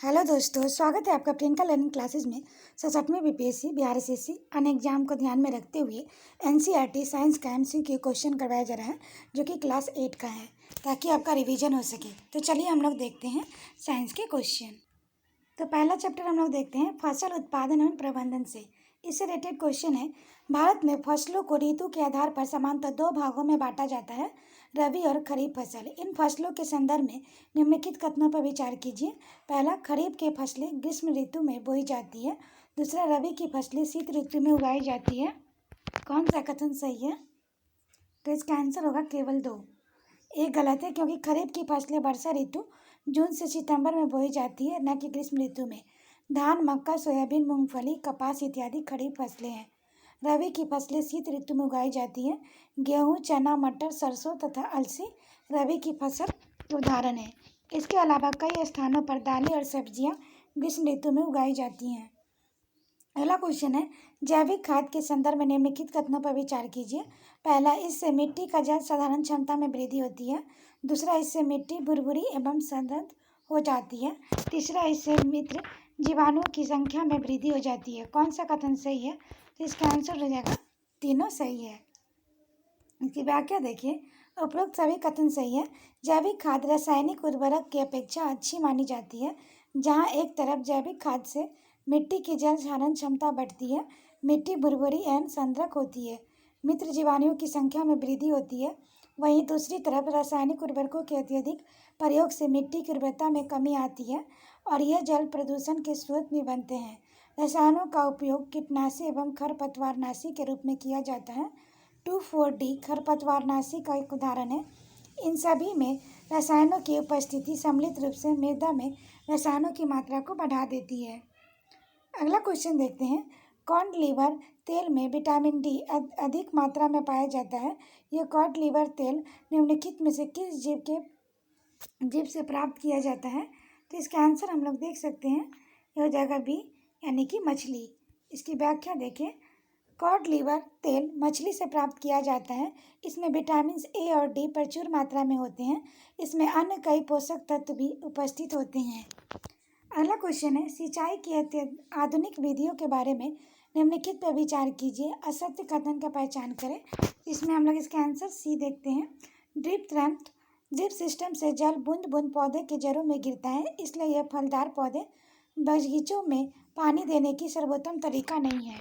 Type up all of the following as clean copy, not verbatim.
Hello दोस्तों, स्वागत है आपका प्रियंका लर्निंग क्लासेस में। 67वें बीपीएससी बिहार एसएससी अन्य एग्जाम को ध्यान में रखते हुए एनसीईआरटी साइंस का एमसीक्यू क्वेश्चन करवाया जा रहा है, जो कि क्लास 8 का है, ताकि आपका रिवीजन हो सके। तो चलिए हम लोग देखते हैं साइंस के क्वेश्चन। तो पहला चैप्टर हम लोग देखते हैं फसल उत्पादन एवं प्रबंधन से। इससे रिलेटेड क्वेश्चन है, भारत में फसलों को ऋतु के आधार पर समानतः दो भागों में बांटा जाता है, रबी और खरीफ फसल। इन फसलों के संदर्भ में निम्नलिखित कथनों पर विचार कीजिए। पहला, खरीफ की फसलें ग्रीष्म ऋतु में बोई जाती है। दूसरा, रबी की फसलें शीत ऋतु में उगाई जाती है। कौन सा कथन सही है? तो इसका आंसर होगा केवल दो। एक गलत है, क्योंकि खरीफ की फसलें वर्षा ऋतु जून से सितंबर में बोई जाती है, न कि ग्रीष्म ऋतु में। धान, मक्का, सोयाबीन, मूंगफली, कपास इत्यादि खरीफ फसलें हैं। रबी की फसलें शीत ऋतु में उगाई जाती हैं। गेहूं, चना, मटर, सरसों तथा अलसी रबी की फसल उदाहरण है। इसके अलावा कई स्थानों पर दालें और सब्जियां ग्रीष्म ऋतु में उगाई जाती हैं। अगला क्वेश्चन है, जैविक खाद के संदर्भ में निम्नलिखित कथनों पर विचार कीजिए। पहला, इससे मिट्टी का जल साधारण क्षमता में वृद्धि होती है। दूसरा, इससे मिट्टी भुरभुरी एवं समृद्ध हो जाती है। तीसरा, इससे मित्र जीवाणुओं की संख्या में वृद्धि हो जाती है। कौन सा कथन सही है? तो इसका आंसर हो जाएगा तीनों सही है। इसकी व्याख्या देखिए। उपरोक्त सभी कथन सही है। जैविक खाद रासायनिक उर्वरक की अपेक्षा अच्छी मानी जाती है। जहाँ एक तरफ जैविक खाद से मिट्टी की जल धारण क्षमता बढ़ती है, मिट्टी भुरभुरी एवं संद्रक होती है, मित्र जीवाणुओं की संख्या में वृद्धि होती है, वहीं दूसरी तरफ रासायनिक उर्वरकों के अत्यधिक प्रयोग से मिट्टी की उर्वरता में कमी आती है और यह जल प्रदूषण के स्रोत भी बनते हैं। रसायनों का उपयोग कीटनाशी एवं खरपतवारनाशी के रूप में किया जाता है। 2,4-D खरपतवारनाशी का एक उदाहरण है। इन सभी में रसायनों की उपस्थिति सम्मिलित रूप से मृदा में रसायनों की मात्रा को बढ़ा देती है। अगला क्वेश्चन देखते हैं, कॉड लीवर तेल में विटामिन डी अधिक मात्रा में पाया जाता है। यह कॉड लीवर तेल निम्नलिखित में से किस जीव से प्राप्त किया जाता है? तो इसका आंसर हम लोग देख सकते हैं, यह हो जाएगा बी, यानी कि मछली। इसकी व्याख्या देखें। कॉड लीवर तेल मछली से प्राप्त किया जाता है। इसमें विटामिन ए और डी प्रचुर मात्रा में होते हैं। इसमें अन्य कई पोषक तत्व भी उपस्थित होते हैं। अगला क्वेश्चन है, सिंचाई की आधुनिक विधियों के बारे में निम्नलिखित पर विचार कीजिए। असत्य कथन का पहचान करें। इसमें हम लोग इसका आंसर सी देखते हैं। ड्रिप सिस्टम से जल बूंद बूंद पौधे के जड़ों में गिरता है, इसलिए यह फलदार पौधे बगीचों में पानी देने की सर्वोत्तम तरीका नहीं है।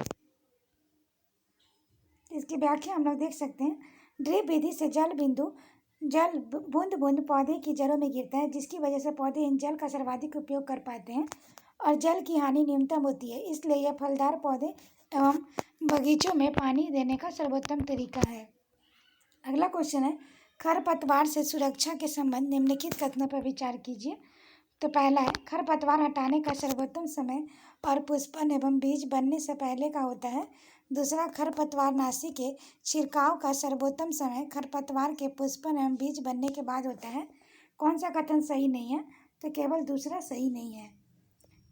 इसकी व्याख्या हम लोग देख सकते हैं। ड्रिप विधि से जल बूंद बूंद पौधे की जड़ों में गिरता है, जिसकी वजह से पौधे इन जल का सर्वाधिक उपयोग कर पाते हैं और जल की हानि न्यूनतम होती है, इसलिए यह फलदार पौधे एवं बगीचों में पानी देने का सर्वोत्तम तरीका है। अगला क्वेश्चन है, खरपतवार से सुरक्षा के संबंध निम्नलिखित कथनों पर विचार कीजिए। तो पहला है, खरपतवार हटाने का सर्वोत्तम समय और पुष्पन एवं बीज बनने से पहले का होता है। दूसरा, खरपतवारनाशी के छिड़काव का सर्वोत्तम समय खरपतवार के पुष्पन एवं बीज बनने के बाद होता है। कौन सा कथन सही नहीं है? तो केवल दूसरा सही नहीं है।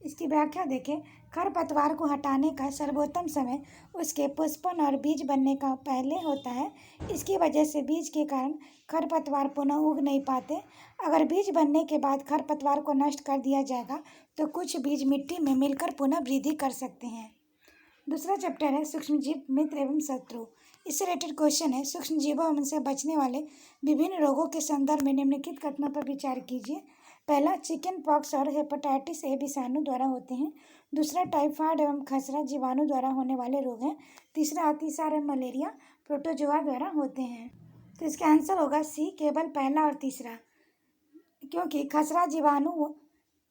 इसकी व्याख्या देखें। खरपतवार को हटाने का सर्वोत्तम समय उसके पुष्पन और बीज बनने का पहले होता है। इसकी वजह से बीज के कारण खरपतवार पुनः उग नहीं पाते। अगर बीज बनने के बाद खरपतवार को नष्ट कर दिया जाएगा तो कुछ बीज मिट्टी में मिलकर पुनः वृद्धि कर सकते हैं। दूसरा चैप्टर है सूक्ष्मजीव मित्र एवं शत्रु। इससे रिलेटेड क्वेश्चन है, सूक्ष्मजीवों एवं उनसे बचने वाले विभिन्न रोगों के संदर्भ में निम्नलिखित कथनों पर विचार कीजिए। पहला, चिकन पॉक्स और हेपेटाइटिस ए विषाणु द्वारा होते हैं। दूसरा, टाइफाइड एवं खसरा जीवाणु द्वारा होने वाले रोग हैं। तीसरा, अतिसार एवं मलेरिया प्रोटोजोआ द्वारा होते हैं। तो इसका आंसर होगा सी, केवल पहला और तीसरा, क्योंकि खसरा जीवाणु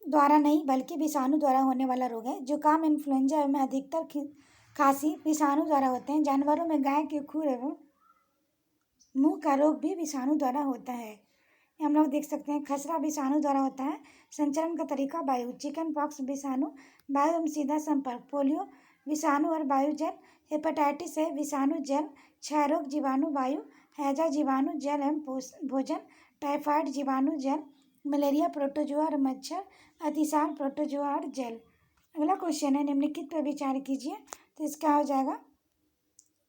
द्वारा नहीं बल्कि विषाणु द्वारा होने वाला रोग है। जुकाम, इन्फ्लुएंजा में अधिकतर खांसी विषाणु द्वारा होते हैं। जानवरों में गाय के खुर एवं मुंह का रोग भी विषाणु द्वारा होता है। हम लोग देख सकते हैं, खसरा विषाणु द्वारा होता है। संचरण का तरीका वायु। चिकन पॉक्स विषाणु वायु एवं सीधा संपर्क। पोलियो विषाणु और वायु जल। हेपेटाइटिस है विषाणु जल। क्षय रोग जीवाणु वायु। हैजा जीवाणु जल एवं भोजन। टाइफाइड जीवाणु जल। मलेरिया प्रोटोजोआ और मच्छर। अतिसार प्रोटोजोआ और जल। अगला क्वेश्चन है, निम्नलिखित पर विचार कीजिए। तो इसका हो जाएगा,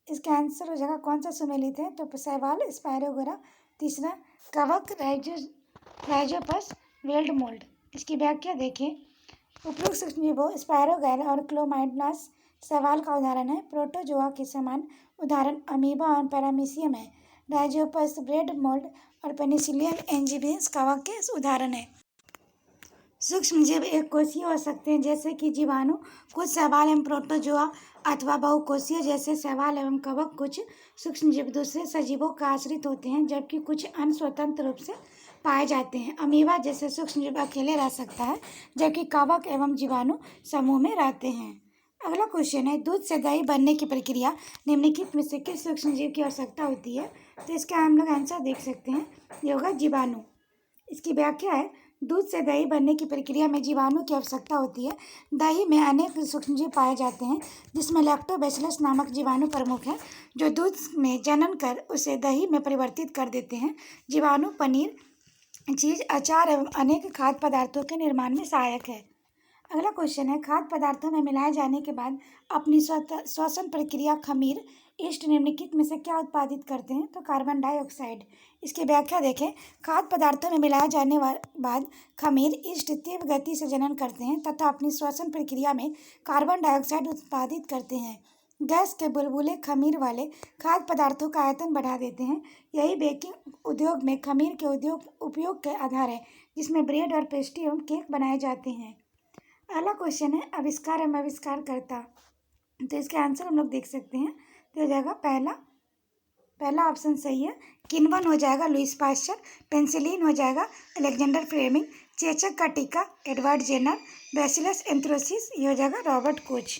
इसका आंसर हो जाएगा कौन सा सुमेलित है? तो शैवाल, स्पायरोगोरा। तीसरा, कवक राइजोपस वेल्ड मोल्ड। इसकी व्याख्या देखें। उपरोक्त सूक्ष्मजीवों स्पायरोगैरा और क्लोमाइडनास सवाल का उदाहरण है। प्रोटोजोआ के समान उदाहरण अमीबा और पैरामीशियम है। राइजोपस, ब्रेड मोल्ड और पेनिसिलियन एंजीबियंस कवक के उदाहरण है। सूक्ष्मजीव एक कोषीय हो सकते हैं जैसे कि जीवाणु, कुछ शैवाल एवं प्रोटोजोआ, अथवा बहुकोषीय जैसे शैवाल एवं कवक। कुछ सूक्ष्मजीव दूसरे सजीवों का आश्रित होते हैं जबकि कुछ अन्य स्वतंत्र रूप से पाए जाते हैं। अमीबा जैसे सूक्ष्मजीव अकेले रह सकता है जबकि कवक एवं जीवाणु समूह में रहते हैं। अगला क्वेश्चन है, दूध से दही बनने की प्रक्रिया निम्नलिखित में से किस सूक्ष्मजीव की आवश्यकता होती है? तो इसका हम लोग आंसर देख सकते हैं, ये होगा जीवाणु। इसकी व्याख्या है, दूध से दही बनने की प्रक्रिया में जीवाणु की आवश्यकता होती है। दही में अनेक सूक्ष्मजीव पाए जाते हैं जिसमें लैक्टोबैसिलस नामक जीवाणु प्रमुख है जो दूध में जनन कर उसे दही में परिवर्तित कर देते हैं। जीवाणु पनीर, चीज, अचार एवं अनेक खाद्य पदार्थों के निर्माण में सहायक है। अगला क्वेश्चन है, खाद्य पदार्थों में मिलाए जाने के बाद अपनी श्वसन प्रक्रिया खमीर ईस्ट निम्नलिखित में से क्या उत्पादित करते हैं? तो कार्बन डाइऑक्साइड। इसकी व्याख्या देखें, खाद्य पदार्थों में मिलाए जाने बाद खमीर ईस्ट तीव्र गति से जनन करते हैं तथा अपनी श्वसन प्रक्रिया में कार्बन डाइऑक्साइड उत्पादित करते हैं। गैस के बुलबुले खमीर वाले खाद्य पदार्थों का आयतन बढ़ा देते हैं। यही बेकिंग उद्योग में खमीर के उपयोग के आधार है जिसमें ब्रेड और पेस्ट्री एवं केक बनाए जाते हैं। अगला क्वेश्चन है, आविष्कार एवं आविष्कारकर्ता। तो इसके आंसर हम लोग देख सकते हैं, तो हो जाएगा पहला ऑप्शन सही है। किण्वन हो जाएगा लुईस पाश्चर, पेंसिलिन हो जाएगा अलेक्जेंडर फ्लेमिंग, चेचक का टीका एडवर्ड जेनर, बैसिलस एंथ्रोसिस ये हो जाएगा रॉबर्ट कोच।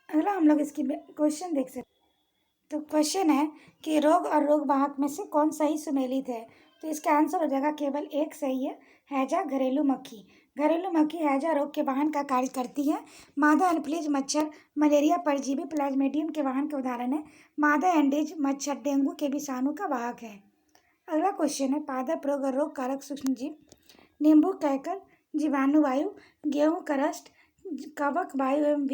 अगला हम लोग इसकी क्वेश्चन देख सकते हैं। तो क्वेश्चन है कि रोग और रोगवाहक में से कौन सही सुमेलित है? तो इसका आंसर हो जाएगा केवल एक सही है, हैजा घरेलू मक्खी। घरेलू मक्खी हैजा रोग के वाहन का कार्य करती है। मादा एनफ्लूएंजा मच्छर मलेरिया परजीवी प्लाज्मोडियम के वाहन के उदाहरण है। मादा एंडीज मच्छर डेंगू के विषाणु का वाहक है। अगला क्वेश्चन है, पादप रोग और रोग कारक सूक्ष्मजीव। नींबू कैकर, जीवाणु वायु, गेहूँ का रस्ट, कवक वायु एवं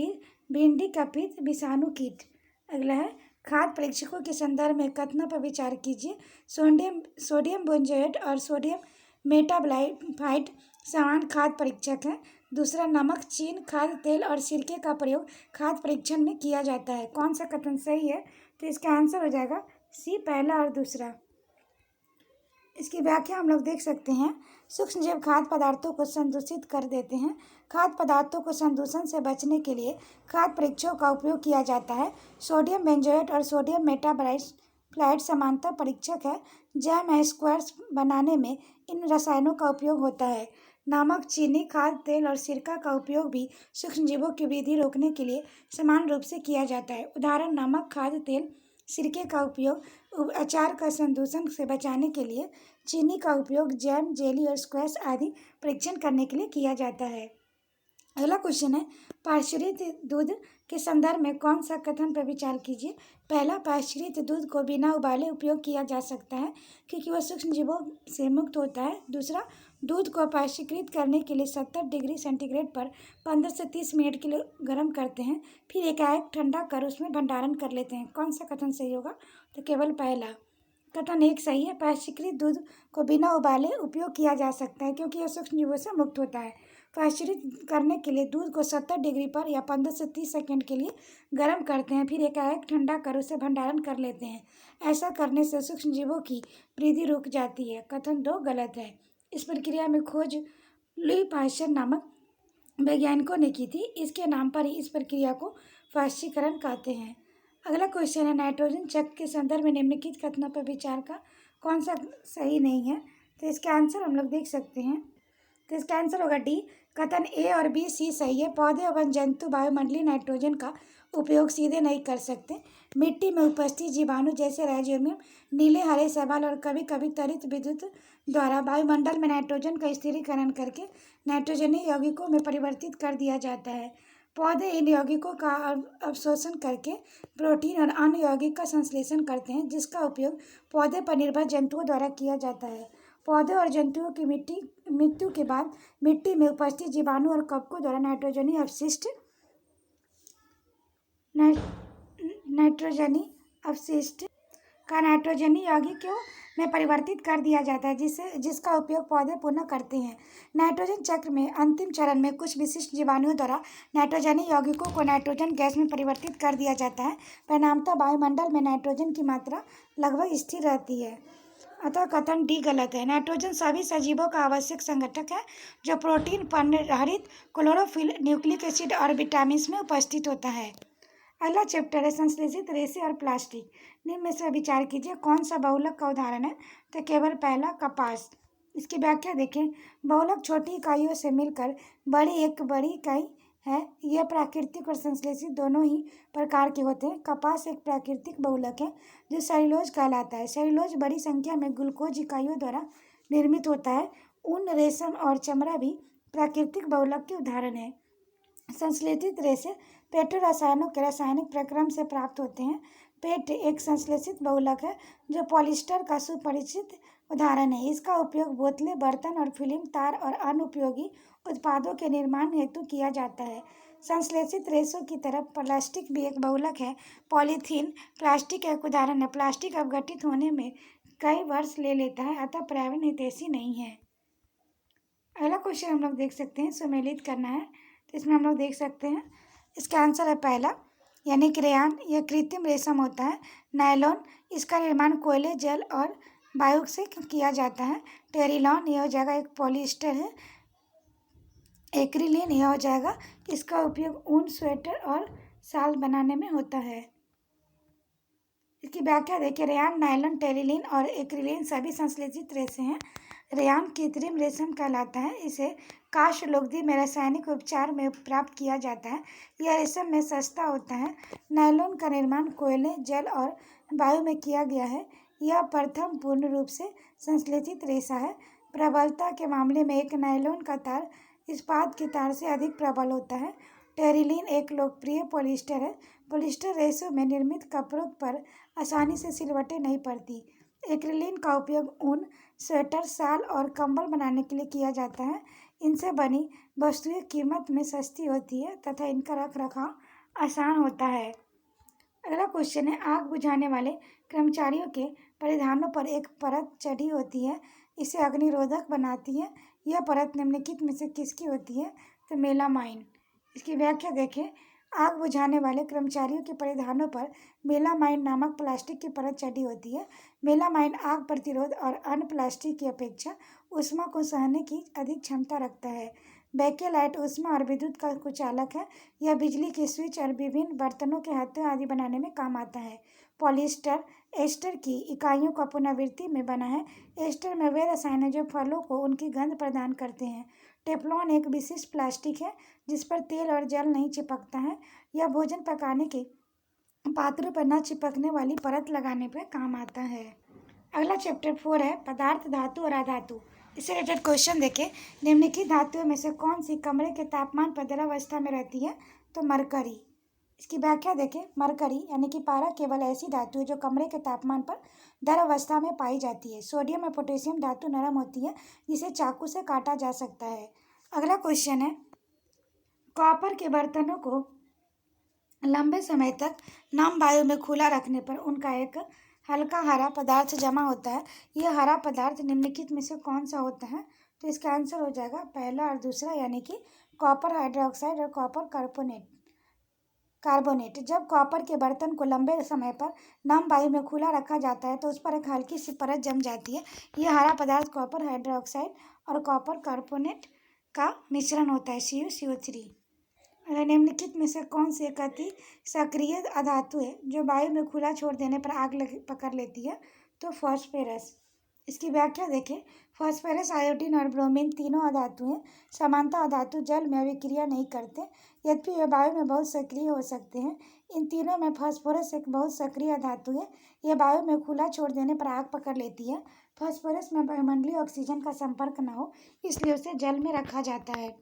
भिंडी का पित्त, विषाणु कीट। अगला है, खाद्य परीक्षकों के संदर्भ में कथनों पर विचार कीजिए। सोडियम बेंजोएट और सोडियम मेटाब्लाइफाइड समान खाद्य परीक्षक है। दूसरा, नमक, चीनी, खाद्य तेल और सिरके का प्रयोग खाद्य परीक्षण में किया जाता है। कौन सा कथन सही है? तो इसका आंसर हो जाएगा सी, पहला और दूसरा। इसकी व्याख्या हम लोग देख सकते हैं, सूक्ष्मजीव खाद्य पदार्थों को संदूषित कर देते हैं। खाद्य पदार्थों को संदूषण से बचने के लिए खाद्य परीक्षकों का उपयोग किया जाता है। सोडियम बेंजोएट और सोडियम मेटाब्लाइफाइड समानता परीक्षक है। जैम स्क्वायर्स बनाने में इन रसायनों का उपयोग होता है। नमक, चीनी, खाद्य तेल और सिरका का उपयोग भी सूक्ष्मजीवों की वृद्धि रोकने के लिए समान रूप से किया जाता है। उदाहरण, नमक, खाद्य तेल, सिरके का उपयोग अचार का संदूषण से बचाने के लिए, चीनी का उपयोग जैम, जेली और स्क्वैश आदि परीक्षण करने के लिए किया जाता है। अगला क्वेश्चन है, पाश्चुरित दूध के संदर्भ में कौन सा कथन पर विचार कीजिए। पहला, पाश्चुरित दूध को बिना उबाले उपयोग किया जा सकता है क्योंकि वह सूक्ष्मजीवों से मुक्त होता है। दूसरा, दूध को पाश्चुरीकृत करने के लिए 70 डिग्री सेंटीग्रेड पर 15 से 30 मिनट के लिए गर्म करते हैं, फिर एकाएक ठंडा कर उसमें भंडारण कर लेते हैं। कौन सा कथन सही होगा? तो केवल पहला कथन एक सही है। पाश्चुरीकृत दूध को बिना उबाले उपयोग किया जा सकता है क्योंकि यह सूक्ष्मजीवों से मुक्त होता है। पाश्चुरित करने के लिए दूध को 70 डिग्री पर या 15 से 30 सेकंड के लिए गर्म करते हैं, फिर एकाएक ठंडा कर उसे भंडारण कर लेते हैं। ऐसा करने से सूक्ष्मजीवों की वृद्धि रुक जाती है। कथन 2 गलत है। इस प्रक्रिया में खोज लुई पाश्चर नामक वैज्ञानिकों ने की थी। इसके नाम पर ही इस प्रक्रिया को पाश्चरीकरण कहते हैं। अगला क्वेश्चन है, नाइट्रोजन चक्र के संदर्भ में निम्नलिखित कथनों पर विचार का कौन सा सही नहीं है? तो इसका आंसर हम लोग देख सकते हैं, तो इसका आंसर होगा डी। कथन ए और बी, सी सही है। पौधे एवं जंतु वायुमंडलीय नाइट्रोजन का उपयोग सीधे नहीं कर सकते। मिट्टी में उपस्थित जीवाणु जैसे राइजोबियम, नीले हरे शैवाल और कभी कभी त्वरित विद्युत द्वारा वायुमंडल में नाइट्रोजन का स्थिरीकरण करके नाइट्रोजनीय यौगिकों में परिवर्तित कर दिया जाता है। पौधे इन यौगिकों का अवशोषण करके प्रोटीन और अन्य यौगिक का संश्लेषण करते हैं जिसका उपयोग पौधे पर निर्भर जंतुओं द्वारा किया जाता है। पौधे और जंतुओं की मृत्यु के बाद मिट्टी में उपस्थित जीवाणु और कवकों द्वारा नाइट्रोजनी अवशिष्ट का नाइट्रोजनी यौगिकों में परिवर्तित कर दिया जाता है जिसका उपयोग पौधे पुनः करते हैं। नाइट्रोजन चक्र में अंतिम चरण में कुछ विशिष्ट जीवाणुओं द्वारा नाइट्रोजनी यौगिकों को नाइट्रोजन गैस में परिवर्तित कर दिया जाता है। परिणामतः वायुमंडल में नाइट्रोजन की मात्रा लगभग स्थिर रहती है। अतः कथन डी गलत है। नाइट्रोजन सभी सजीवों का आवश्यक संगठक है जो प्रोटीन, पर्णहरित, क्लोरोफिल, न्यूक्लिक एसिड और विटामिन में उपस्थित होता है। अगला चैप्टर है संश्लेषित रेशे और प्लास्टिक। निम्न में से विचार कीजिए कौन सा बहुलक का उदाहरण है। तो केवल पहला कपास। इसकी व्याख्या देखें। बहुलक छोटी इकाइयों से मिलकर एक बड़ी इकाई है। यह प्राकृतिक और संश्लेषित दोनों ही प्रकार के होते हैं। कपास एक प्राकृतिक बहुलक है जो सेल्यूलोज कहलाता है। सेल्यूलोज बड़ी संख्या में ग्लूकोज इकाइयों द्वारा निर्मित होता है। ऊन, रेशम और चमड़ा भी प्राकृतिक बहुलक के उदाहरण है। संश्लेषित रेशे पेट्रो रसायनों के रासायनिक प्रक्रम से प्राप्त होते हैं। पेट एक संश्लेषित बहुलक है जो पॉलिएस्टर का सुपरिचित उदाहरण है। इसका उपयोग बोतलें, बर्तन और फिल्म, तार और अन्य उपयोगी उत्पादों के निर्माण हेतु किया जाता है। संश्लेषित रेशों की तरफ प्लास्टिक भी एक बहुलक है। पॉलीथीन प्लास्टिक एक उदाहरण है। प्लास्टिक अपघटित होने में कई वर्ष ले लेता है, अतः पर्यावरण हितैषी नहीं है। अगला क्वेश्चन हम लोग देख सकते हैं, सुमेलित करना है। तो इसमें हम लोग देख सकते हैं इसका आंसर है पहला यानी कि रेयान। यह कृत्रिम रेशम होता है। नायलॉन, इसका निर्माण कोयले, जल और वायु से किया जाता है। टेरिलॉन, यह हो जाएगा एक पॉलिएस्टर है। एक्रिलिन, यह हो जाएगा इसका उपयोग ऊन, स्वेटर और शाल बनाने में होता है। इसकी व्याख्या देखिए। रेयान, नायलॉन, टेरिलिन और एक्रिलिन सभी संश्लेषित रेशे हैं। रेयान कृत्रिम रेशम कहलाता है। इसे काष्ठलोग्धि में रासायनिक उपचार में प्राप्त किया जाता है। यह रेशम में सस्ता होता है। नायलॉन का निर्माण कोयले, जल और वायु में किया गया है। यह प्रथम पूर्ण रूप से संश्लेषित रेशा है। प्रबलता के मामले में एक नायलॉन का तार इस्पात के तार से अधिक प्रबल होता है। टेरिलिन एक लोकप्रिय पॉलिएस्टर है। पॉलिएस्टर रेशों में निर्मित कपड़ों पर आसानी से सिलवटें नहीं पड़ती। एक्रिलिन का उपयोग ऊन, स्वेटर, शाल और कंबल बनाने के लिए किया जाता है। इनसे बनी वस्तुएं कीमत में सस्ती होती है तथा इनका रख रखाव आसान होता है। अगला क्वेश्चन है, आग बुझाने वाले कर्मचारियों के परिधानों पर एक परत चढ़ी होती है। इसे अग्निरोधक बनाती है। यह परत निम्नलिखित में से किसकी होती है। तो मेलामाइन। इसकी व्याख्या देखें। आग बुझाने वाले कर्मचारियों के परिधानों पर मेलामाइन नामक प्लास्टिक की परत चढ़ी होती है। मेलामाइन आग प्रतिरोध और अन्य प्लास्टिक की अपेक्षा ऊष्मा को सहने की अधिक क्षमता रखता है। बेकेलाइट ऊष्मा और विद्युत का कुचालक है। यह बिजली के स्विच और विभिन्न बर्तनों के हाथों आदि बनाने में काम आता है। पॉलिएस्टर एस्टर की इकाइयों का पुनरावृत्ति में बना है। एस्टर में वे रसायन हैं जो फलों को उनकी गंध प्रदान करते हैं। टेफ्लॉन एक विशिष्ट प्लास्टिक है जिस पर तेल और जल नहीं चिपकता है। यह भोजन पकाने के पात्रों पर न चिपकने वाली परत लगाने पर काम आता है। अगला चैप्टर 4 है पदार्थ, धातु और अधातु। इससे रिलेटेड क्वेश्चन देखें। निम्नलिखित धातुओं में से कौन सी कमरे के तापमान पर द्रव अवस्था में रहती है। तो मरकरी। इसकी व्याख्या देखें। मरकरी यानी कि पारा केवल ऐसी धातु है जो कमरे के तापमान पर द्रव अवस्था में पाई जाती है। सोडियम और पोटेशियम धातु नरम होती है जिसे चाकू से काटा जा सकता है। अगला क्वेश्चन है, कॉपर के बर्तनों को लंबे समय तक नम वायु में खुला रखने पर उनका एक हल्का हरा पदार्थ जमा होता है। यह हरा पदार्थ निम्नलिखित में से कौन सा होता है। तो इसका आंसर हो जाएगा पहला और दूसरा यानी कि कॉपर हाइड्रोक्साइड और कॉपर कार्बोनेट। जब कॉपर के बर्तन को लंबे समय पर नम वायु में खुला रखा जाता है तो उस पर एक हल्की सी परत जम जाती है। यह हरा पदार्थ कॉपर हाइड्रोक्साइड और कॉपर कार्बोनेट का मिश्रण होता है, CuCO3। निम्नलिखित में से कौन सी एक अति सक्रिय अधातु है जो वायु में खुला छोड़ देने पर आग पकड़ लेती है। तो फॉस्फेरस। इसकी व्याख्या देखें। फॉस्फोरस, आयोडीन और ब्रोमीन तीनों अधातु हैं। समानता अधातु जल में अभिक्रिया नहीं करते, यद्यपि वे वायु में बहुत सक्रिय हो सकते हैं। इन तीनों में फास्फोरस एक बहुत सक्रिय धातु है। यह वायु में खुला छोड़ देने पर आग पकड़ लेती है। फास्फोरस में वायुमंडलीय ऑक्सीजन का संपर्क न हो इसलिए उसे जल में रखा जाता है।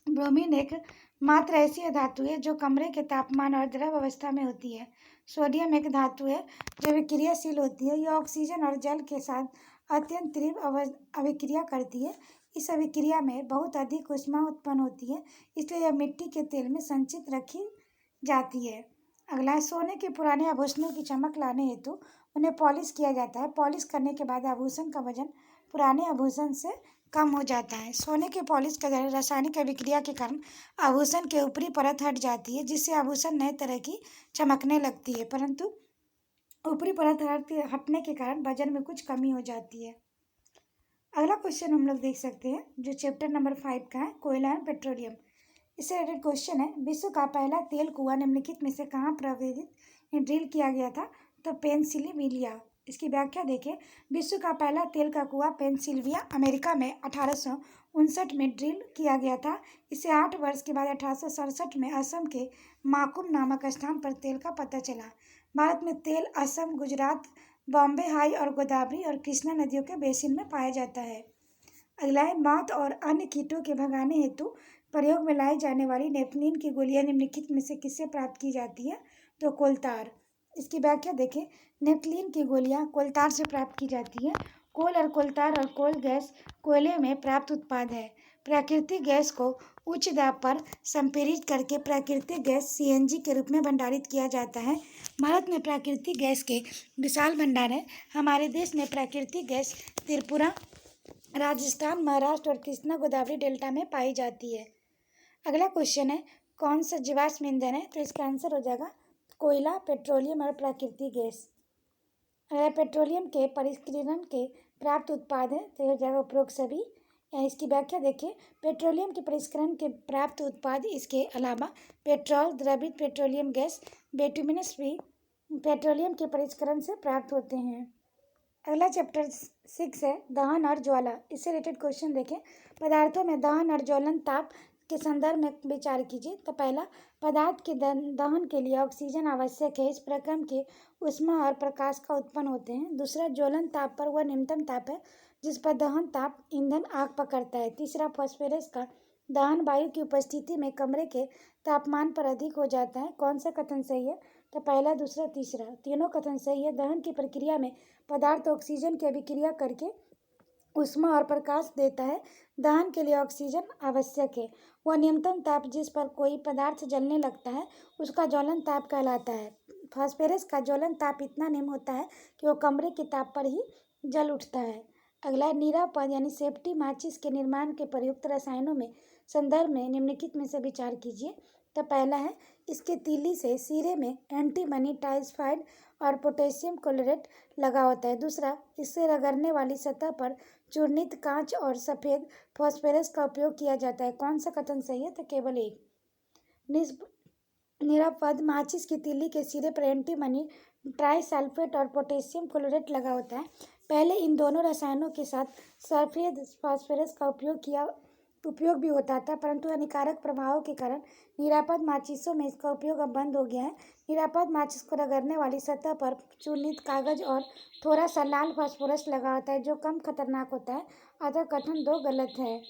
ब्रोमीन एक मात्र ऐसी धातु है जो कमरे के तापमान और द्रव अवस्था में होती है। सोडियम एक धातु है जो विक्रियाशील होती है। यह ऑक्सीजन और जल के साथ अत्यंत तीव्र अभिक्रिया करती है। इस अभिक्रिया में बहुत अधिक ऊष्मा उत्पन्न होती है, इसलिए यह मिट्टी के तेल में संचित रखी जाती है। अगला है, सोने के पुराने आभूषणों की चमक लाने हेतु उन्हें पॉलिश किया जाता है। पॉलिश करने के बाद आभूषण का वजन पुराने आभूषण से कम हो जाता है। सोने के पॉलिश के द्वारा रासायनिक अभिक्रिया के कारण आभूषण की ऊपरी परत हट जाती है, जिससे आभूषण नए तरह की चमकने लगती है, परंतु ऊपरी परत हटने के कारण वजन में कुछ कमी हो जाती है। अगला क्वेश्चन हम लोग देख सकते हैं जो चैप्टर नंबर 5 का है, कोयला एंड पेट्रोलियम। इससे रिलेटेड क्वेश्चन है, विश्व का पहला तेल कुआं निम्नलिखित में से कहाँ प्रवेदित ड्रिल किया गया था? तो पेंसिल्वेनिया। इसकी व्याख्या देखें। विश्व का पहला तेल का कुआं पेंसिल्वेनिया अमेरिका में 1859 में ड्रिल किया गया था। इसे 8 वर्ष के बाद 1867 में असम के माकुम नामक स्थान पर तेल का पता चला। भारत में तेल असम, गुजरात, बॉम्बे हाई और गोदावरी और कृष्णा नदियों के बेसिन में पाया जाता है। अगला है, मौत और अन्य कीटों के भगाने हेतु प्रयोग में लाई जाने वाली नेपथलीन की गोलियां निम्नलिखित में से किससे प्राप्त की जाती है? तो कोलतार। इसकी व्याख्या देखें। नेपथलीन की गोलियां कोलतार से प्राप्त की जाती है। कोल और कोलतार और कोल गैस कोयले में प्राप्त उत्पाद है। प्राकृतिक गैस को उच्च दाब पर संपीड़ित करके प्राकृतिक गैस सीएनजी के रूप में भंडारित किया जाता है। भारत में प्राकृतिक गैस के विशाल भंडार है। हमारे देश में प्राकृतिक गैस त्रिपुरा, राजस्थान, महाराष्ट्र और कृष्णा गोदावरी डेल्टा में पाई जाती है। अगला क्वेश्चन है, कौन सा जीवाश्म ईंधन है? तो इसका आंसर हो जाएगा कोयला, पेट्रोलियम और प्राकृतिक गैस। अगर पेट्रोलियम के परिष्करण के प्राप्त उत्पाद है तो हो जाएगा उपरोक्त सभी। इसकी व्याख्या देखिए। पेट्रोलियम के परिष्करण के प्राप्त उत्पाद इसके अलावा पेट्रोल, द्रवित पेट्रोलियम गैस, बिटुमिनस भी पेट्रोलियम के परिष्करण से प्राप्त होते हैं। अगला चैप्टर 6 है, दहन और ज्वाला। इससे रिलेटेड क्वेश्चन देखें। पदार्थों में दहन और ज्वलन ताप के संदर्भ में विचार कीजिए। तो पहला, पदार्थ के दहन के लिए ऑक्सीजन आवश्यक है। इस प्रक्रम के ऊष्मा और प्रकाश का उत्पन्न होते हैं। दूसरा, ज्वलन ताप पर वह न्यूनतम ताप है जिस पर दहन ताप ईंधन आग पकड़ता है। तीसरा, फास्फोरस का दहन वायु की उपस्थिति में कमरे के तापमान पर अधिक हो जाता है। कौन सा कथन सही है? तो पहला, दूसरा, तीसरा तीनों कथन सही है। दहन की प्रक्रिया में पदार्थ ऑक्सीजन की अभिक्रिया करके ऊष्मा और प्रकाश देता है। दहन के लिए ऑक्सीजन आवश्यक है। वह न्यूनतम ताप जिस पर कोई पदार्थ जलने लगता है उसका ज्वलन ताप कहलाता है। फास्फोरस का ज्वलन ताप इतना निम्न होता है कि वह कमरे के ताप पर ही जल उठता है। अगला, निरापद यानी सेफ्टी माचिस के निर्माण के प्रयुक्त रसायनों में संदर्भ में निम्नलिखित में से विचार कीजिए। तो पहला है, इसके तीली से सिरे में एंटीमनी टाइसफाइड और पोटेशियम क्लोरेट लगा होता है। दूसरा, इससे रगड़ने वाली सतह पर चूर्णित कांच और सफ़ेद फास्फोरस का उपयोग किया जाता है। कौन सा कथन सही है? तो केवल एक। निरापद माचिस की तीली के सिरे पर एंटीमनी ट्राइसल्फेट और पोटेशियम क्लोरेट लगा होता है। पहले इन दोनों रसायनों के साथ सफ़ेद फास्फोरस का उपयोग भी होता था, परंतु हानिकारक प्रभावों के कारण निरापद माचिसों में इसका उपयोग अब बंद हो गया है। निरापद माचिस को रगड़ने वाली सतह पर चूर्णित कागज और थोड़ा सा लाल फास्फोरस लगा होता है जो कम खतरनाक होता है, अतः कथन 2 गलत है।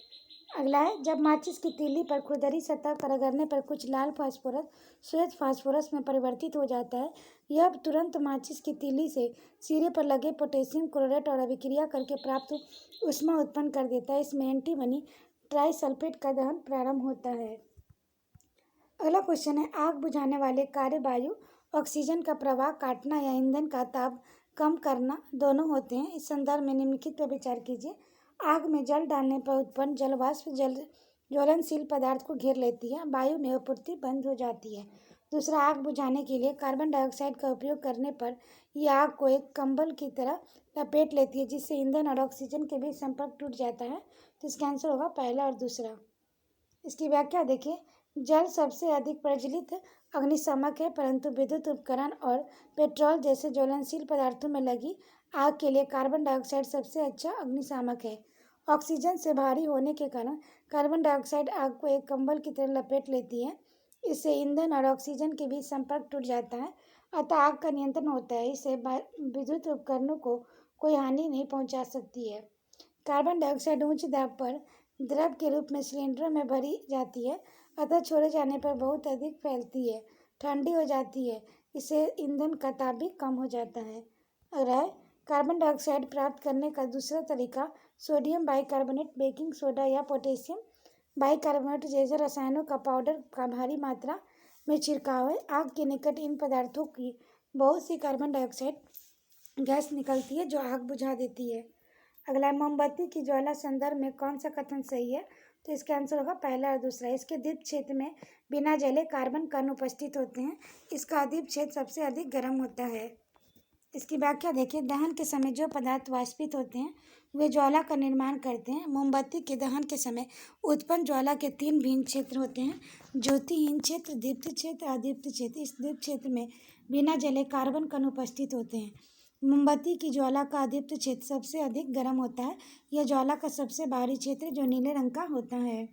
अगला है, जब माचिस की तीली पर खुरदरी सतह पर रगड़ने पर कुछ लाल फास्फोरस श्वेत फास्फोरस में परिवर्तित हो जाता है। यह तुरंत माचिस की तीली से सिरे पर लगे पोटेशियम क्लोरेट और अभिक्रिया करके प्राप्त ऊष्मा उत्पन्न कर देता है। इसमें एंटीमनी ट्राइसल्फेट का दहन प्रारंभ होता है। अगला क्वेश्चन है, आग बुझाने वाले कार्य वायु, ऑक्सीजन का प्रवाह काटना या ईंधन का ताप कम करना दोनों होते हैं। इस संदर्भ में निम्नलिखित पर विचार कीजिए। आग में जल डालने पर उत्पन्न जलवाष्प ज्वलनशील पदार्थ को घेर लेती है, वायु में आपूर्ति बंद हो जाती है। दूसरा, आग बुझाने के लिए कार्बन डाइऑक्साइड का उपयोग करने पर यह आग को एक कंबल की तरह लपेट लेती है, जिससे ईंधन और ऑक्सीजन के बीच संपर्क टूट जाता है। तो इसका आंसर होगा पहला और दूसरा। इसकी व्याख्या देखिए। जल सबसे अधिक प्रज्वलित अग्निशामक है, परंतु विद्युत उपकरण और पेट्रोल जैसे ज्वलनशील पदार्थों में लगी आग के लिए कार्बन डाइऑक्साइड सबसे अच्छा अग्निशामक है। ऑक्सीजन से भारी होने के कारण कार्बन डाइऑक्साइड आग को एक कंबल की तरह लपेट लेती है। इससे ईंधन और ऑक्सीजन के बीच संपर्क टूट जाता है, अतः आग का नियंत्रण होता है। इससे विद्युत उपकरणों को कोई हानि नहीं पहुंचा सकती है। कार्बन डाइऑक्साइड उच्च दाब पर द्रव के रूप में सिलेंडरों में भरी जाती है, अतः छोड़े जाने पर बहुत अधिक फैलती है, ठंडी हो जाती है। इससे ईंधन का ताप भी कम हो जाता है। अगर कार्बन डाइऑक्साइड प्राप्त करने का दूसरा तरीका सोडियम बाइकार्बोनेट, बेकिंग सोडा या पोटेशियम बाइकार्बोनेट जैसे रसायनों का पाउडर का भारी मात्रा में छिड़काव है। आग के निकट इन पदार्थों की बहुत सी कार्बन डाइऑक्साइड गैस निकलती है जो आग बुझा देती है। अगला है, मोमबत्ती की ज्वाला संदर्भ में कौन सा कथन सही है? तो इसका आंसर होगा पहला और दूसरा। इसके दीप क्षेत्र में बिना जले कार्बन कण उपस्थित होते हैं। इसका दीप क्षेत्र सबसे अधिक गर्म होता है। इसकी व्याख्या देखिए, दहन के समय जो पदार्थ वाष्पित होते हैं वे ज्वाला का निर्माण करते हैं। मोमबत्ती के दहन के समय उत्पन्न ज्वाला के 3 भिन्न क्षेत्र होते हैं: ज्योतिहीन क्षेत्र, दीप्त क्षेत्र, अदीप्त क्षेत्र। इस दीप्त क्षेत्र में बिना जले कार्बन कण उपस्थित होते हैं। मोमबत्ती की ज्वाला का अदीप्त क्षेत्र सबसे अधिक गर्म होता है। यह ज्वाला का सबसे बाहरी क्षेत्र जो नीले रंग का होता है।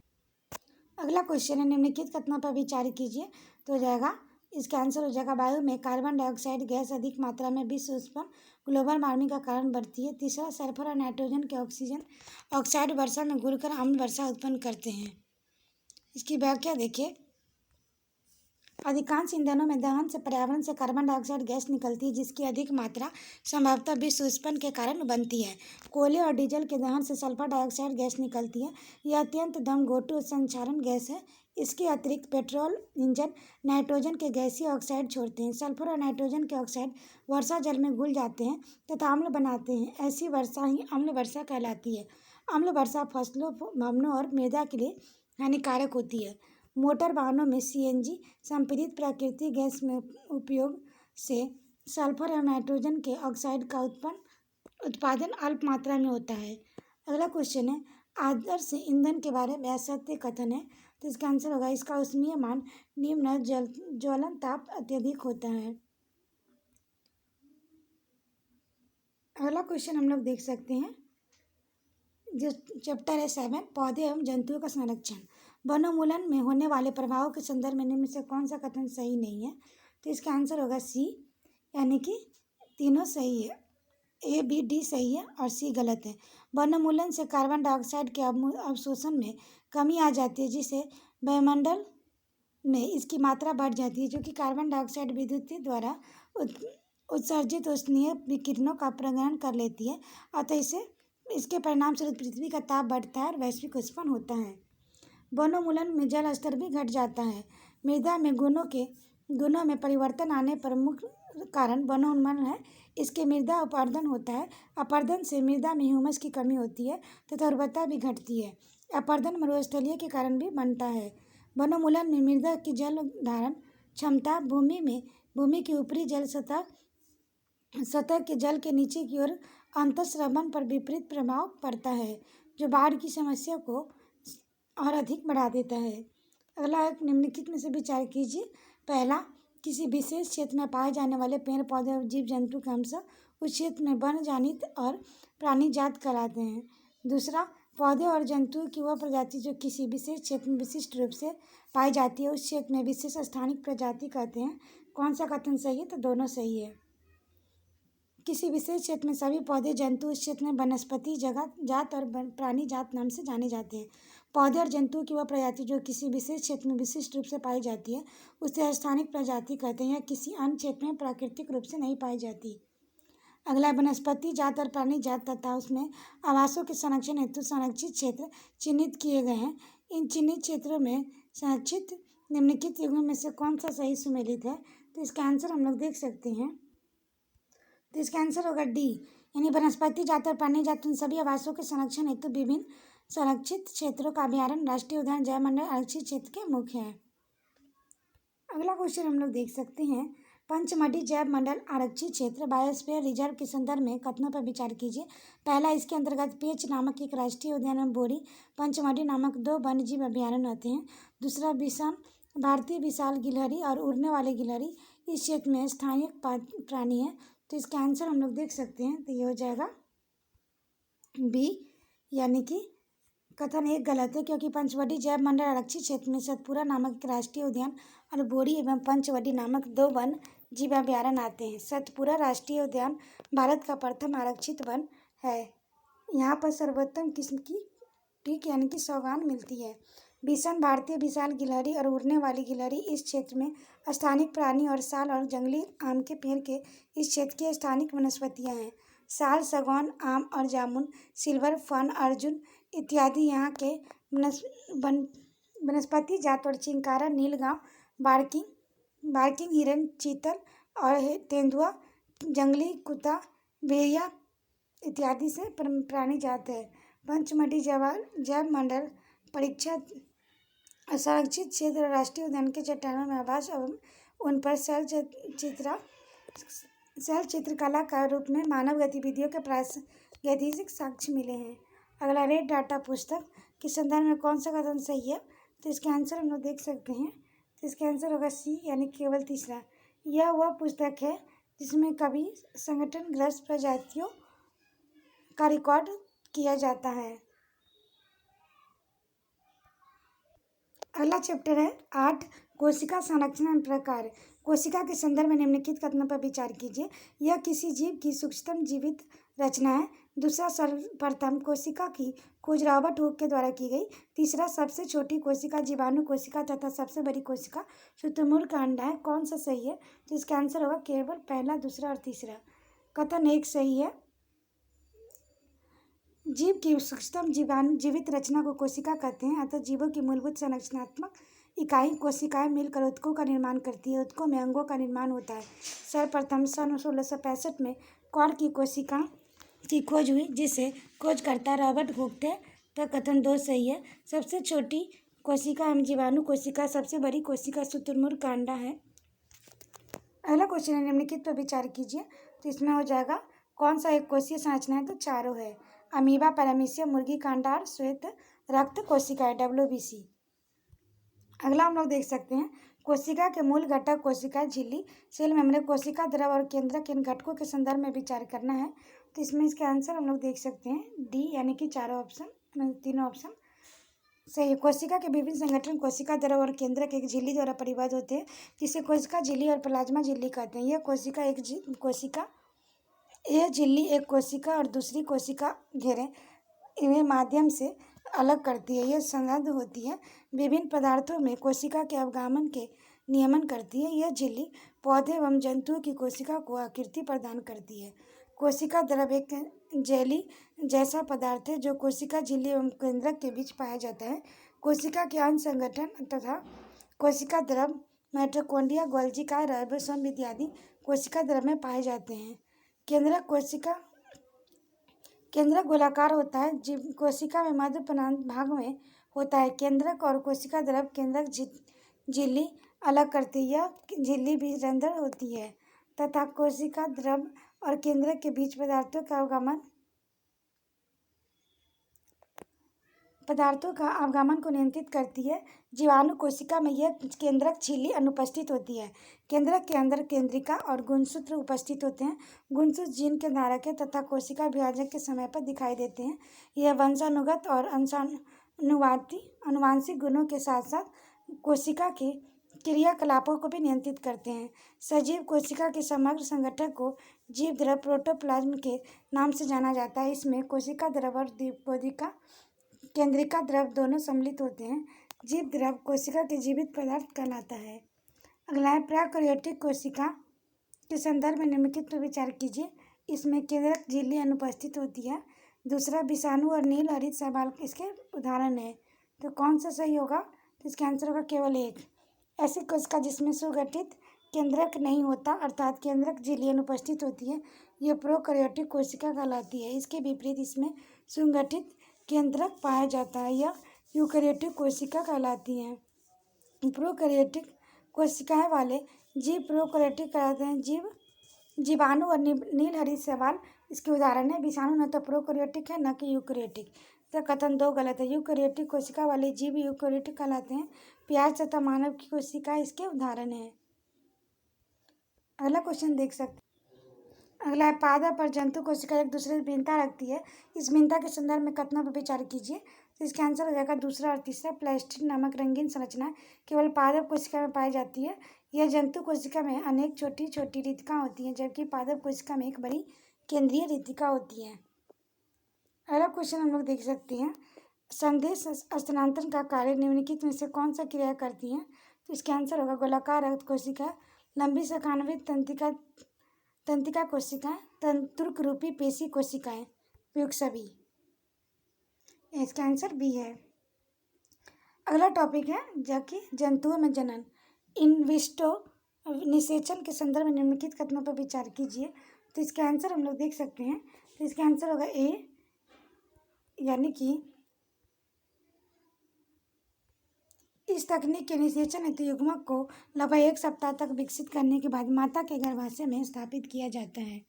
अगला क्वेश्चन है, निम्नलिखित कथनों पर विचार कीजिए। तो हो जाएगा, इसका आंसर हो जाएगा, वायु में कार्बन डाइऑक्साइड गैस अधिक मात्रा में विश्व उत्पन्न ग्लोबल वार्मिंग का कारण बढ़ती है। तीसरा, सल्फर और नाइट्रोजन के ऑक्सीजन ऑक्साइड वर्षा में घुलकर अम्ल वर्षा उत्पन्न करते हैं। इसकी व्याख्या देखिए, अधिकांश ईंधनों में दहन से पर्यावरण से कार्बन डाइऑक्साइड गैस निकलती है जिसकी अधिक मात्रा संभवतः विश्व उत्पन्न के कारण बनती है। कोयले और डीजल के दहन से सल्फर डाइऑक्साइड गैस निकलती है। यह अत्यंत दम घोटू संक्षारण गैस है। इसके अतिरिक्त पेट्रोल इंजन नाइट्रोजन के गैसीय ऑक्साइड छोड़ते हैं। सल्फर और नाइट्रोजन के ऑक्साइड वर्षा जल में घुल जाते हैं तथा अम्ल बनाते हैं। ऐसी वर्षा ही अम्ल वर्षा कहलाती है। अम्ल वर्षा फसलों, भवनों और मृदा के लिए हानिकारक होती है। मोटर वाहनों में सीएनजी संपीड़ित प्राकृतिक गैस में उपयोग से सल्फर और नाइट्रोजन के ऑक्साइड का उत्पादन अल्प मात्रा में होता है। अगला क्वेश्चन है, आदर्श ईंधन के बारे में असत्य कथन है। तो इसका आंसर होगा, इसका ऊष्मीय मान निम्न, ज्वलन ताप अत्यधिक होता है। अगला क्वेश्चन हम लोग देख सकते हैं, जो चैप्टर है 7, पौधे एवं जंतुओं का संरक्षण। वनोन्मूलन में होने वाले प्रभावों के संदर्भ में निम्न से कौन सा कथन सही नहीं है? तो इसका आंसर होगा सी, यानी कि तीनों सही है। ए, बी, डी सही है और सी गलत है। वनोन्मूलन से कार्बन डाइऑक्साइड के अवशोषण में कमी आ जाती है जिससे वायुमंडल में इसकी मात्रा बढ़ जाती है, जो कि कार्बन डाइऑक्साइड विद्युत द्वारा उत्सर्जित उष्णीय विकिरणों का प्रग्रहण कर लेती है। अतः इसके परिणाम स्वरूप पृथ्वी का ताप बढ़ता है और वैश्विक उष्णन होता है। वनोन्मूलन में जल स्तर भी घट जाता है। मृदा में गुणों में परिवर्तन आने पर मुख्य कारण वनोन्मूलन है। इसके मृदा अपरदन होता है। अपरदन से मृदा में ह्यूमस की कमी होती है तथा उर्वरता भी घटती है। अपरदन मरुस्थलीय के कारण भी बनता है। वनोन्मूलन में मृदा की जल धारण क्षमता, भूमि की ऊपरी जल सतह के जल के नीचे की ओर अंतःस्रवण पर विपरीत प्रभाव पड़ता है, जो बाढ़ की समस्या को और अधिक बढ़ा देता है। अगला एक, निम्नलिखित में से विचार कीजिए। पहला, किसी विशेष क्षेत्र में पाए जाने वाले पेड़ पौधे और जीव जंतु के अंश उस क्षेत्र में वन जनित और प्राणी जात कहलाते हैं। दूसरा, पौधे और जंतु की वह प्रजाति जो किसी विशेष क्षेत्र में विशिष्ट रूप से पाई जाती है उस क्षेत्र में विशेष स्थानिक प्रजाति कहते हैं। कौन सा कथन सही है? तो दोनों सही है। किसी विशेष क्षेत्र में सभी पौधे जंतु उस क्षेत्र में वनस्पति जात और प्राणी जात नाम से जाने जाते हैं। पौधे और जंतुओं की वह प्रजाति जो किसी विशेष क्षेत्र में विशिष्ट रूप से पाई जाती है उसे स्थानिक प्रजाति कहते हैं या किसी अन्य क्षेत्र में प्राकृतिक रूप से नहीं पाई जाती। अगला, वनस्पति जात और प्राणी जात तथा उसमें आवासों के संरक्षण हेतु संरक्षित क्षेत्र चिन्हित किए गए हैं। इन चिन्हित क्षेत्रों में संरक्षित निम्नलिखित युगों में से कौन सा सही सुमेलित है? तो इसका आंसर हम लोग देख सकते हैं। तो इसका आंसर होगा डी, यानी वनस्पति जात और प्राणी जात उन सभी आवासों के संरक्षण हेतु विभिन्न संरक्षित क्षेत्रों का अभ्यारण्य राष्ट्रीय उद्यान जैवमंडल आरक्षित क्षेत्र के मुख्य है। अगला क्वेश्चन हम लोग देख सकते हैं, पंचमढ़ी जैव मंडल आरक्षित क्षेत्र बायोस्फीयर रिजर्व के संदर्भ में कथनों पर विचार कीजिए। पहला, इसके अंतर्गत पेंच नामक एक राष्ट्रीय उद्यान एवं बोरी पंचमढ़ी नामक 2 वन्य जीव अभ्यारण्य आते हैं। दूसरा, भारतीय विशाल गिलहरी और उड़ने वाले गिलहरी इस क्षेत्र में स्थानीय प्राणी है। तो इसका आंसर हम लोग देख सकते हैं। तो ये हो जाएगा बी, यानी कि कथन एक गलत है क्योंकि पंचवटी जैव मंडल आरक्षित क्षेत्र में सतपुरा नामक एक राष्ट्रीय उद्यान और बोरी एवं पंचवटी नामक 2 वन जीव अभ्यारण्य आते हैं। सतपुरा राष्ट्रीय उद्यान भारत का प्रथम आरक्षित वन है। यहाँ पर सर्वोत्तम किस्म की टीक यानी कि सौगान मिलती है। भीषण भारतीय विशाल गिलहरी और उड़ने वाली गिलहरी इस क्षेत्र में स्थानिक प्राणी और साल और जंगली आम के पेड़ के इस क्षेत्र की स्थानिक वनस्पतियाँ हैं। साल, सागौन, आम और जामुन, सिल्वर फर्न, अर्जुन इत्यादि यहाँ के वनस्पति जात और चिंकारा, नीलगांव, बार्किंग हिरन, चीतल और तेंदुआ, जंगली कुत्ता भेड़िया इत्यादि से प्राणी जाते हैं। पंचमढ़ी जैव मंडल परीक्षा संरक्षित क्षेत्र राष्ट्रीय उद्यान के चट्टानों में आवास एवं उन पर शैल चित्रकला का रूप में मानव गतिविधियों के प्रागैतिहासिक साक्ष्य मिले हैं। अगला, रेड डाटा पुस्तक के संदर्भ में कौन सा कथन सही है? तो इसके आंसर हम लोग देख सकते हैं। तो इसका आंसर होगा सी, यानी केवल तीसरा। यह वह पुस्तक है जिसमें कभी संगठनग्रस्त प्रजातियों का रिकॉर्ड किया जाता है। अगला चैप्टर है 8, कोशिका संरचना एवं प्रकार। कोशिका के संदर्भ में निम्नलिखित कथनों पर विचार कीजिए। यह किसी जीव की सूक्ष्मतम जीवित रचना है। दूसरा, सर्वप्रथम कोशिका की खोज रॉबर्ट हुक के द्वारा की गई। तीसरा, सबसे छोटी कोशिका जीवाणु कोशिका तथा सबसे बड़ी कोशिका शुतुरमुर्ग का अंडा है। कौन सा सही है? तो इसका आंसर होगा केवल पहला, दूसरा और तीसरा। कथन 1 सही है। जीव की सूक्ष्मतम जीवित रचना को कोशिका कहते हैं। अतः जीवों की मूलभूत संरचनात्मक इकाई कोशिकाएं मिलकर ऊतकों का निर्माण करती है। ऊतकों में अंगों का निर्माण होता है। सर्वप्रथम सन 1665 में कॉर्क की कोशिका की खोज हुई, जिसे खोजकर्ता रॉबर्ट हुक थे। तो कथन 2 सही है। सबसे छोटी कोशिका एवं जीवाणु कोशिका, सबसे बड़ी कोशिका शुतुरमुर्ग का अंडा है। अगला क्वेश्चन है, निम्नलिखित पर विचार कीजिए। तो इसमें हो जाएगा कौन सा एक कोशीय संरचना है? तो चारों है। अमीबा, पैरामीशियम, मुर्गी का अंडा और श्वेत रक्त कोशिकाएं, WBC। अगला हम लोग देख सकते हैं, कोशिका के मूल घटक कोशिका झिल्ली, सेल मेम्ब्रेन, कोशिका द्रव और केंद्रक, इन घटकों के संदर्भ में विचार करना है। तो इसमें इसके आंसर हम लोग देख सकते हैं डी, यानी कि तीनों ऑप्शन सही। कोशिका के विभिन्न संगठन कोशिका द्रव और केंद्रक एक झिल्ली द्वारा परिबद्ध होते हैं, जिसे कोशिका झिल्ली और प्लाज्मा झिल्ली कहते हैं। यह झिल्ली एक कोशिका और दूसरी कोशिका घेरे इन्हें माध्यम से अलग करती है। यह संलग्न होती है, विभिन्न पदार्थों में कोशिका के अवगामन के नियमन करती है। यह झिल्ली पौधे एवं जंतुओं की कोशिका को आकृति प्रदान करती है। कोशिका द्रव एक जेली जैसा पदार्थ है जो कोशिका झिल्ली एवं केंद्रक के बीच पाया जाता है। कोशिका के अन्य संगठन तथा कोशिका द्रव माइटोकॉन्ड्रिया, गोल्गी काल, राइबोसोम इत्यादि कोशिका द्रव में पाए जाते हैं। केंद्रक गोलाकार होता है। कोशिका में मध्य भाग में होता है। केंद्रक और कोशिका द्रव केंद्रक झिल्ली अलग करती है। यह झिल्ली बीजरंध्र होती है तथा कोशिका द्रव और केंद्रक के बीच पदार्थों का अवगमन को नियंत्रित करती है। जीवाणु कोशिका में यह केंद्रक झिल्ली अनुपस्थित होती है। केंद्रक के अंदर केंद्रिका और गुणसूत्र उपस्थित होते हैं। गुणसूत्र जीन के धारक है तथा कोशिका विभाजन के समय पर दिखाई देते हैं। यह वंशानुगत और आनुवांशिक गुणों के साथ साथ कोशिका के क्रियाकलापों को भी नियंत्रित करते हैं। सजीव कोशिका के समग्र संगठन को जीव द्रव प्रोटोप्लाज्म के नाम से जाना जाता है। इसमें कोशिका द्रव और केंद्रिका द्रव दोनों सम्मिलित होते हैं। जीव द्रव कोशिका के जीवित पदार्थ कहलाता है। अगला है, प्रोकैरियोटिक कोशिका के संदर्भ में निम्नलिखित पर विचार कीजिए। इसमें केंद्रक झिल्ली अनुपस्थित होती है। दूसरा, विषाणु और नील हरित शैवाल इसके उदाहरण है। तो कौन सा सही होगा? तो इसका आंसर होगा केवल एक। ऐसी कोशिका जिसमें सुगठित केंद्रक नहीं होता, अर्थात केंद्रक झिल्ली अनुपस्थित होती है, यह प्रोकैरियोटिक कोशिका कहलाती है। इसके विपरीत इसमें सुगठित केंद्रक पाया जाता है, यह यूकैरियोटिक कोशिका कहलाती हैं। प्रोकैरियोटिक कोशिकाएं वाले जीव प्रोकैरियोटिक कहलाते हैं। जीवाणु और नील हरित शैवाल इसके उदाहरण है। विषाणु न तो प्रोकैरियोटिक है न कि यूकैरियोटिक। तो कथन 2 गलत है। यूकैरियोटिक कोशिका वाले जीव यूकैरियोटिक कहलाते हैं। प्याज तथा मानव की कोशिका इसके उदाहरण है। अगला क्वेश्चन देख सकते हैं। अगला है, पादप और जंतु कोशिका एक दूसरे से भिन्नता रखती है। इस भिन्नता के संदर्भ में कथनों पर विचार कीजिए। तो इसका आंसर हो जाएगा दूसरा और तीसरा। प्लास्टिड नामक रंगीन संरचना केवल पादप कोशिका में पाई जाती है। यह जंतु कोशिका में अनेक छोटी छोटी रितिका होती हैं, जबकि पादप कोशिका में एक बड़ी केंद्रीय रितिका होती है। अगला क्वेश्चन हम लोग देख सकते हैं, संदेश हस्तांतरण का कार्य निम्नलिखित में से कौन सा क्रिया करती है? तो इसका आंसर होगा गोलाकार रक्त कोशिका, लंबी शाखान्वित तंत्रिका कोशिकाएं, तंतुक रूपी पेशी कोशिकाएं, उपयुक्त सभी। इसका आंसर बी है। अगला टॉपिक है जबकि जंतुओं में जनन। इन विट्रो निषेचन के संदर्भ में निम्नलिखित कथनों पर विचार कीजिए। तो इसका आंसर हम लोग देख सकते हैं। तो इसका आंसर होगा ए, यानी कि इस तकनीक के निषेचन हेतु युग्मक को लगभग 1 सप्ताह तक विकसित करने के बाद माता के गर्भाशय में स्थापित किया जाता है।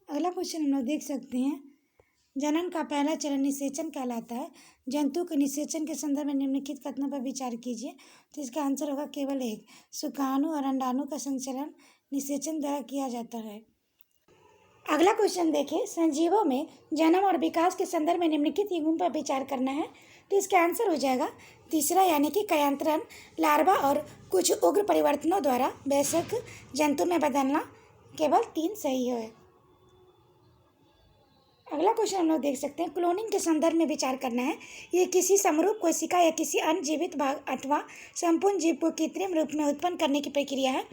अगला क्वेश्चन हम लोग देख सकते हैं। जनन का पहला चरण निषेचन कहलाता है। जंतु के निषेचन के संदर्भ में निम्नलिखित कथनों पर विचार कीजिए। तो इसका आंसर होगा केवल एक, शुक्राणु और अंडाणु का संचलन निषेचन द्वारा किया जाता है। अगला क्वेश्चन देखिए, संजीवों में जन्म और विकास के संदर्भ में निम्नलिखित युग्म पर विचार करना है। तो इसका आंसर हो जाएगा तीसरा, यानी कि कयांतरण, लार्वा और कुछ उग्र परिवर्तनों द्वारा वयस्क जंतु में बदलना। केवल 3 सही है। अगला क्वेश्चन हम लोग देख सकते हैं, क्लोनिंग के संदर्भ में विचार करना है। ये किसी समरूप कोशिका या किसी अन्य जीवित भाग अथवा संपूर्ण जीव को कृत्रिम रूप में उत्पन्न करने की प्रक्रिया है।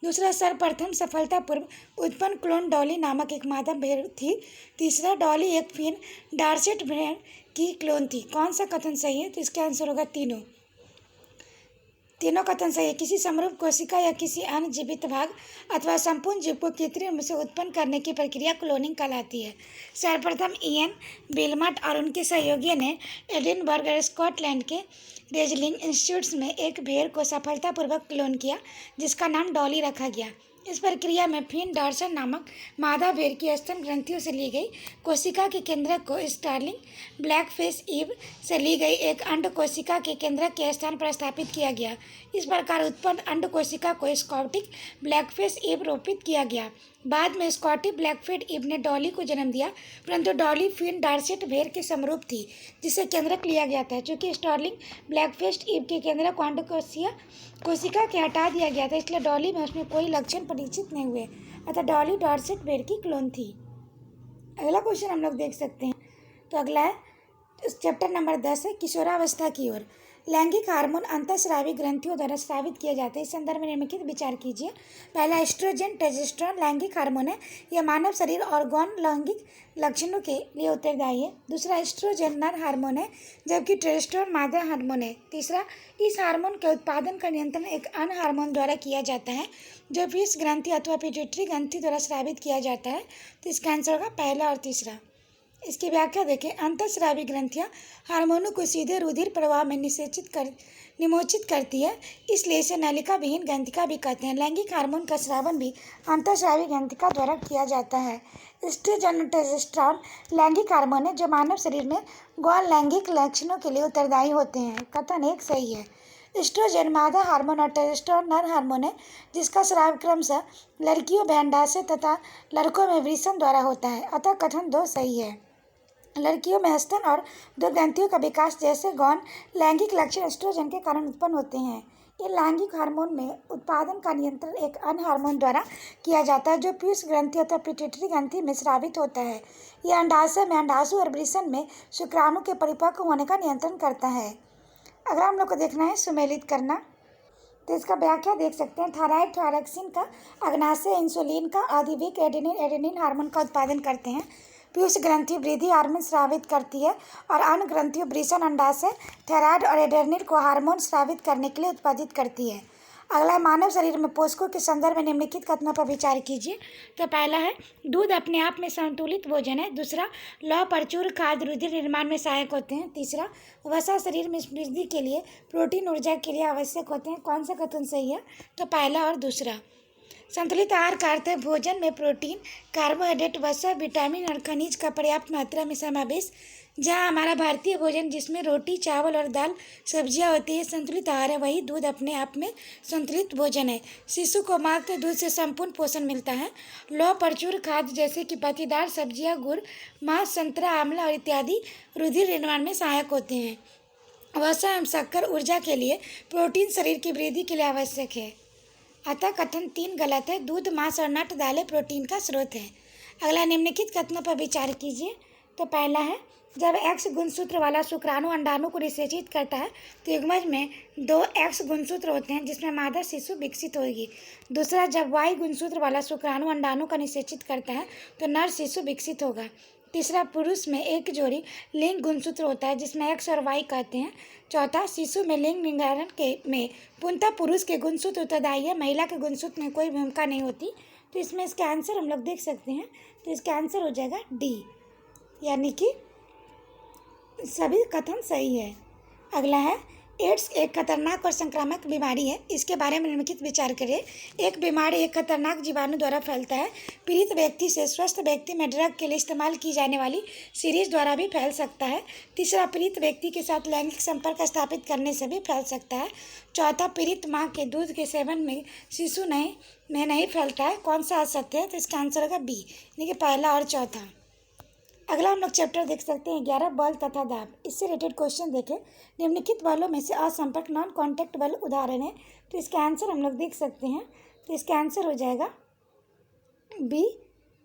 दूसरा, सर्वप्रथम सफलतापूर्वक उत्पन्न क्लोन डॉली नामक एक मादा भेड़ थी। तीसरा, डॉली एक फिन डार्सेट भेड़ की क्लोन थी। कौन सा कथन सही है? तो इसका आंसर होगा तीनों कथन सही है। किसी समरूप कोशिका या किसी अन्य जीवित भाग अथवा संपूर्ण जीव को कृत्रिम रूप से उत्पन्न करने की प्रक्रिया क्लोनिंग कहलाती है। सर्वप्रथम इयन बिलमट और उनके सहयोगियों ने एडिनबर्ग और स्कॉटलैंड के रेजलिंग इंस्टीट्यूट्स में एक भेड़ को सफलतापूर्वक क्लोन किया, जिसका नाम डॉली रखा गया। इस प्रक्रिया में फिन डॉर्सन नामक मादा भेड़ की स्तन ग्रंथियों से ली गई कोशिका के केंद्रक को स्टार्लिंग ब्लैकफिश ईव से ली गई एक अंड कोशिका के केंद्रक के स्थान पर स्थापित किया गया। इस प्रकार उत्पन्न अंड कोशिका को स्कॉटिक ब्लैकफिश ईव रोपित किया गया। बाद में स्कॉटिक ब्लैकफिश ईव ने डॉली को जन्म दिया, परंतु डॉली फिन डार्सेट भेड़ के समरूप थी, जिसे केंद्रक लिया गया था। चूँकि स्टार्लिंग ब्लैकफिश ईव के केंद्रक को अंड कोशिका के हटा दिया गया था, इसलिए डॉली में उसमें कोई लक्षण परिचित नहीं हुए, अतः डॉली डॉर्सेट भेड़ की क्लोन थी। अगला क्वेश्चन हम लोग देख सकते हैं। तो अगला है चैप्टर नंबर 10 है किशोरावस्था की ओर। लैंगिक हार्मोन अंतःस्रावी ग्रंथियों द्वारा स्रावित किया जाता है। इस संदर्भ में निम्नलिखित विचार कीजिए। पहला, एस्ट्रोजन टेस्टोस्टेरोन लैंगिक हार्मोन है। यह मानव शरीर और गौण लैंगिक लक्षणों के लिए उत्तरदायी है। दूसरा, एस्ट्रोजन नर हार्मोन है, जबकि टेस्टोस्टेरोन मादा हार्मोन है। तीसरा, इस हार्मोन के उत्पादन का नियंत्रण एक अन्य हार्मोन द्वारा किया जाता है, जो पीस ग्रंथि अथवा पिट्यूटरी ग्रंथि द्वारा स्रावित किया जाता है। तो इसका आंसर होगा पहला और तीसरा। इसकी व्याख्या देखें। अंतःस्रावी ग्रंथियां हार्मोनों को सीधे रुधिर प्रवाह में निमोचित करती है, इसलिए इसे नलिका विहीन ग्रंथिका भी कहते हैं। लैंगिक हार्मोन का स्रावन भी अंतःस्रावी ग्रंथिका द्वारा किया जाता है। एस्ट्रोजन और टेस्टोस्टेरोन लैंगिक हार्मोन है, जो मानव शरीर में गौण लैंगिक लक्षणों के लिए उत्तरदायी होते हैं। कथन 1 सही है। एस्ट्रोजन मादा हार्मोन और टेस्टोस्टेरोन नर हार्मोन है, जिसका स्राव क्रमशः लड़कियों में अंडाशय तथा लड़कों में वृषण द्वारा होता है, अतः कथन 2 सही है। लड़कियों में स्तन और दो ग्रंथियों का विकास जैसे गौण लैंगिक लक्षण एस्ट्रोजन के कारण उत्पन्न होते हैं। ये लैंगिक हार्मोन में उत्पादन का नियंत्रण एक अन्य हार्मोन द्वारा किया जाता है, जो पीयूष ग्रंथि अथवा पिट्यूटरी ग्रंथि में स्रावित होता है। यह अंडाशय में अंडाशु और वृषण में शुक्राणु के परिपक्व होने का नियंत्रण करता है। अगर हम लोग को देखना है सुमेलित करना, तो इसका व्याख्या देख सकते हैं। थायराइड थायरॉक्सिन का अग्नाशय इंसुलिन का अधिविक एडेनिन हार्मोन का उत्पादन करते हैं। पीयूष ग्रंथि वृद्धि हार्मोन स्रावित करती है और अन्य ग्रंथियों वृषण अंडाशय थायराइड और एडेनिन को हार्मोन स्रावित करने के लिए उत्पादित करती है। अगला है मानव शरीर में पोषकों के संदर्भ में निम्नलिखित कथनों पर विचार कीजिए। तो पहला है दूध अपने आप में संतुलित भोजन है। दूसरा, लौह प्रचुर खाद्य रुधिर निर्माण में सहायक होते हैं। तीसरा, वसा शरीर में वृद्धि के लिए प्रोटीन ऊर्जा के लिए आवश्यक होते हैं। कौन सा कथन सही है? तो पहला और दूसरा। संतुलित आहार का अर्थ है भोजन में प्रोटीन, कार्बोहाइड्रेट, वसा, विटामिन और खनिज का पर्याप्त मात्रा में समावेश। जहाँ हमारा भारतीय भोजन जिसमें रोटी, चावल और दाल सब्जियाँ होती है संतुलित आहार है, वही दूध अपने आप में संतुलित भोजन है। शिशु को माँ के दूध से संपूर्ण पोषण मिलता है। लौह प्रचुर खाद्य जैसे कि पत्तीदार सब्जियाँ, गुड़, मांस, संतरा, आंवला और इत्यादि रुधिर निर्माण में सहायक होते हैं। वसा एवं शक्कर ऊर्जा के लिए, प्रोटीन शरीर की वृद्धि के लिए आवश्यक है, अतः कथन 3 गलत है। दूध, मांस और नट दालें प्रोटीन का स्रोत है। अगला निम्नलिखित कथनों पर विचार कीजिए। तो पहला है जब एक्स गुणसूत्र वाला शुक्राणु अंडाणु को निषेचित करता है तो युग्मज में 2 एक्स गुणसूत्र होते हैं, जिसमें मादा शिशु विकसित होगी। दूसरा, जब वाई गुणसूत्र वाला शुक्राणु अंडाणु का निषेचित करता है तो नर शिशु विकसित होगा। तीसरा, पुरुष में एक जोड़ी लिंग गुणसूत्र होता है, जिसमें एक्स और वाई कहते हैं। चौथा, शिशु में लिंग निर्धारण के में पूर्णतः पुरुष के गुणसूत्र उत्तरदायी है, महिला के गुणसूत्र में कोई भूमिका नहीं होती। तो इसमें इसका आंसर हम लोग देख सकते हैं। तो इसका आंसर हो जाएगा डी, यानी कि सभी कथन सही है। अगला है एड्स एक खतरनाक और संक्रामक बीमारी है, इसके बारे में निम्नलिखित विचार करें। एक बीमारी एक खतरनाक जीवाणु द्वारा फैलता है। पीड़ित व्यक्ति से स्वस्थ व्यक्ति में ड्रग के लिए इस्तेमाल की जाने वाली सीरीज द्वारा भी फैल सकता है। तीसरा, पीड़ित व्यक्ति के साथ लैंगिक संपर्क स्थापित करने से भी फैल सकता है। चौथा, पीड़ित माँ के दूध के सेवन में शिशु में नहीं फैलता है। कौन सा असत्य है? तो इसका आंसर होगा बी, यानी कि पहला और चौथा। अगला हम लोग चैप्टर देख सकते हैं 11 बल तथा दाब। इससे रिलेटेड क्वेश्चन देखें। निम्नलिखित बलों में से असंपर्क नॉन कॉन्टैक्ट बल उदाहरण है। तो इसका आंसर हम लोग देख सकते हैं। तो इसका आंसर हो जाएगा बी,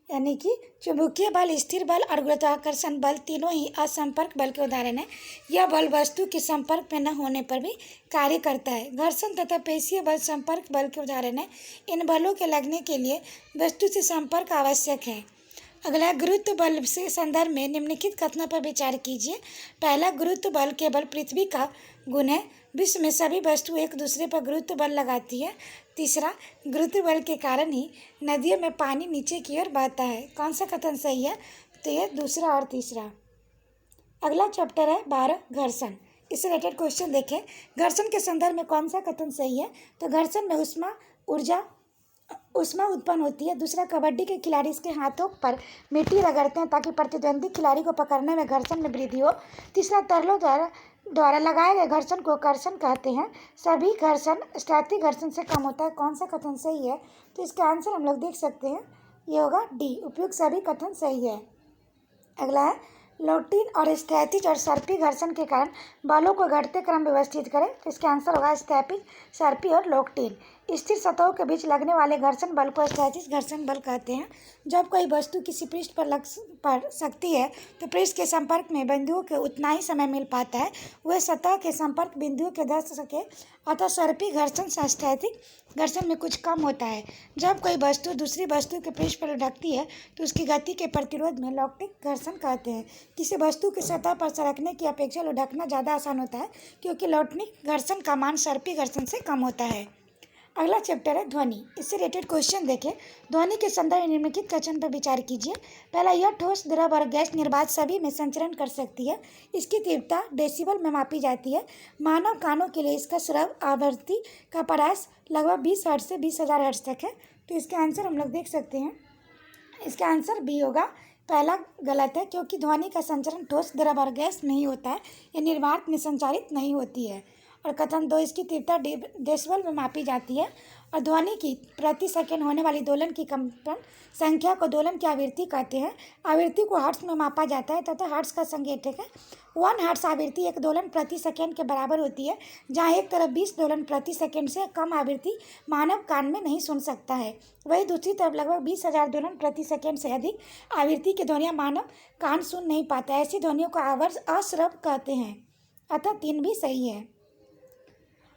यानी कि चुंबकीय बल, स्थिर बल और गुरुत्वाकर्षण बल तीनों ही असंपर्क बल के उदाहरण है। यह बल वस्तु के संपर्क में न होने पर भी कार्य करता है। घर्षण तथा पेशीय बल संपर्क बल के उदाहरण है। इन बलों के लगने के लिए वस्तु से संपर्क आवश्यक है। अगला गुरुत्व बल से संदर्भ में निम्नलिखित कथनों पर विचार कीजिए। पहला, गुरुत्व बल केवल पृथ्वी का गुण है। विश्व में सभी वस्तु एक दूसरे पर गुरुत्व बल लगाती है। तीसरा, गुरुत्व बल के कारण ही नदियों में पानी नीचे की ओर बहता है। कौन सा कथन सही है? तो ये दूसरा और तीसरा। अगला चैप्टर है 12 घर्षण। इससे रिलेटेड क्वेश्चन देखें। घर्षण के संदर्भ में कौन सा कथन सही है? तो घर्षण में ऊष्मा उत्पन्न होती है। दूसरा, कबड्डी के खिलाड़ी इसके हाथों पर मिट्टी रगड़ते हैं ताकि प्रतिद्वंदी खिलाड़ी को पकड़ने में घर्षण में वृद्धि हो। तीसरा, तरलों द्वारा लगाए गए घर्षण को कर्षण कहते हैं। सभी घर्षण स्थैतिक घर्षण से कम होता है। कौन सा कथन सही है? तो इसका आंसर हम लोग देख सकते हैं, ये होगा डी, उपयुक्त सभी कथन सही है। अगला है लोटिन और स्थैतिज और सर्पी घर्षण के कारण बलों को घटते क्रम व्यवस्थित करें। तो इसका आंसर होगा स्थैतिज, सर्पी और लोकटीन। स्थिर सतहों के बीच लगने वाले घर्षण बल को स्थैतिज घर्षण बल कहते हैं। जब कोई वस्तु किसी पृष्ठ पर लग सकती है तो पृष्ठ के संपर्क में बिंदुओं के उतना ही समय मिल पाता है वह सतह के संपर्क बिंदुओं के दस सके। अतः सर्पी घर्षण से स्थैतिक घर्षण में कुछ कम होता है। जब कोई वस्तु दूसरी वस्तु के पृष्ठ पर लुढ़कती है तो उसकी गति के प्रतिरोध में लॉक्टिक घर्षण कहते हैं। किसी वस्तु की सतह पर सरकने की अपेक्षा लुढ़कना ज़्यादा आसान होता है क्योंकि लॉक्टिक घर्षण का मान सर्पी घर्षण से कम होता है। अगला चैप्टर है ध्वनि। इससे रिलेटेड क्वेश्चन देखें। ध्वनि के संदर्भ में निम्नलिखित कथन पर विचार कीजिए। पहला, यह ठोस, द्रव और गैस निर्वात सभी में संचरण कर सकती है। इसकी तीव्रता डेसिबल में मापी जाती है। मानव कानों के लिए इसका श्रव्य आवृत्ति का प्रयास लगभग 20 हर्ट्ज से 20,000 हर्ट्ज तक है। तो इसका आंसर हम लोग देख सकते हैं, इसका आंसर बी होगा। पहला गलत है क्योंकि ध्वनि का संचरण ठोस, द्रव और गैस में ही होता है, यह निर्वात में संचारित नहीं होती है। और कथन 2, इसकी तीव्रता डेसिबल में मापी जाती है। और ध्वनि की प्रति सेकंड होने वाली दोलन की कंपन संख्या को दोलन की आवृत्ति कहते हैं। आवृत्ति को हर्ट्ज में मापा जाता है तथा हर्ट्ज का संकेतक है 1 हर्ट्ज। आवृत्ति एक दोलन प्रति सेकंड के बराबर होती है, जहाँ एक तरफ 20 दोलन प्रति सेकंड से कम आवृत्ति मानव कान में नहीं सुन सकता है, वही दूसरी तरफ लगभग 20,000 दोलन प्रति सेकंड से अधिक आवृत्ति की ध्वनियाँ मानव कान सुन नहीं पाता। ऐसी ध्वनियों को अश्रव्य कहते हैं। अतः 3 भी सही है।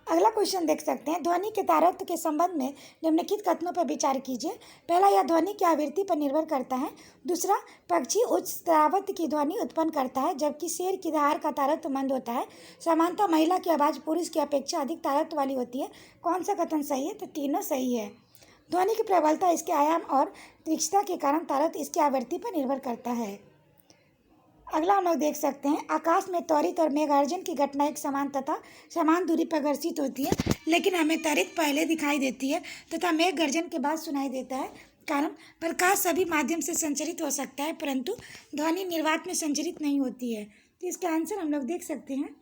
अगला क्वेश्चन देख सकते हैं। ध्वनि के तारतम्य के संबंध में निम्नलिखित कथनों पर विचार कीजिए। पहला, यह ध्वनि की आवृत्ति पर निर्भर करता है। दूसरा, पक्षी उच्च तारतम्य की ध्वनि उत्पन्न करता है जबकि शेर की दहाड़ का तारतम्य मंद होता है। सामान्यतः महिला की आवाज़ पुरुष की अपेक्षा अधिक तारतम्य वाली होती है। कौन सा कथन सही है? तो तीनों सही है। ध्वनि की प्रबलता इसके आयाम और तीक्ष्णता के कारण तारतम्य इसकी आवृत्ति पर निर्भर करता है। अगला हम लोग देख सकते हैं। आकाश में त्वरित और मेघगर्जन की घटना एक समान तथा समान दूरी पर घर्षित होती है, लेकिन हमें त्वरित पहले दिखाई देती है तथा मेघगर्जन के बाद सुनाई देता है। कारण प्रकाश सभी माध्यम से संचरित हो सकता है परंतु ध्वनि निर्वात में संचरित नहीं होती है। तो इसका आंसर हम लोग देख सकते हैं।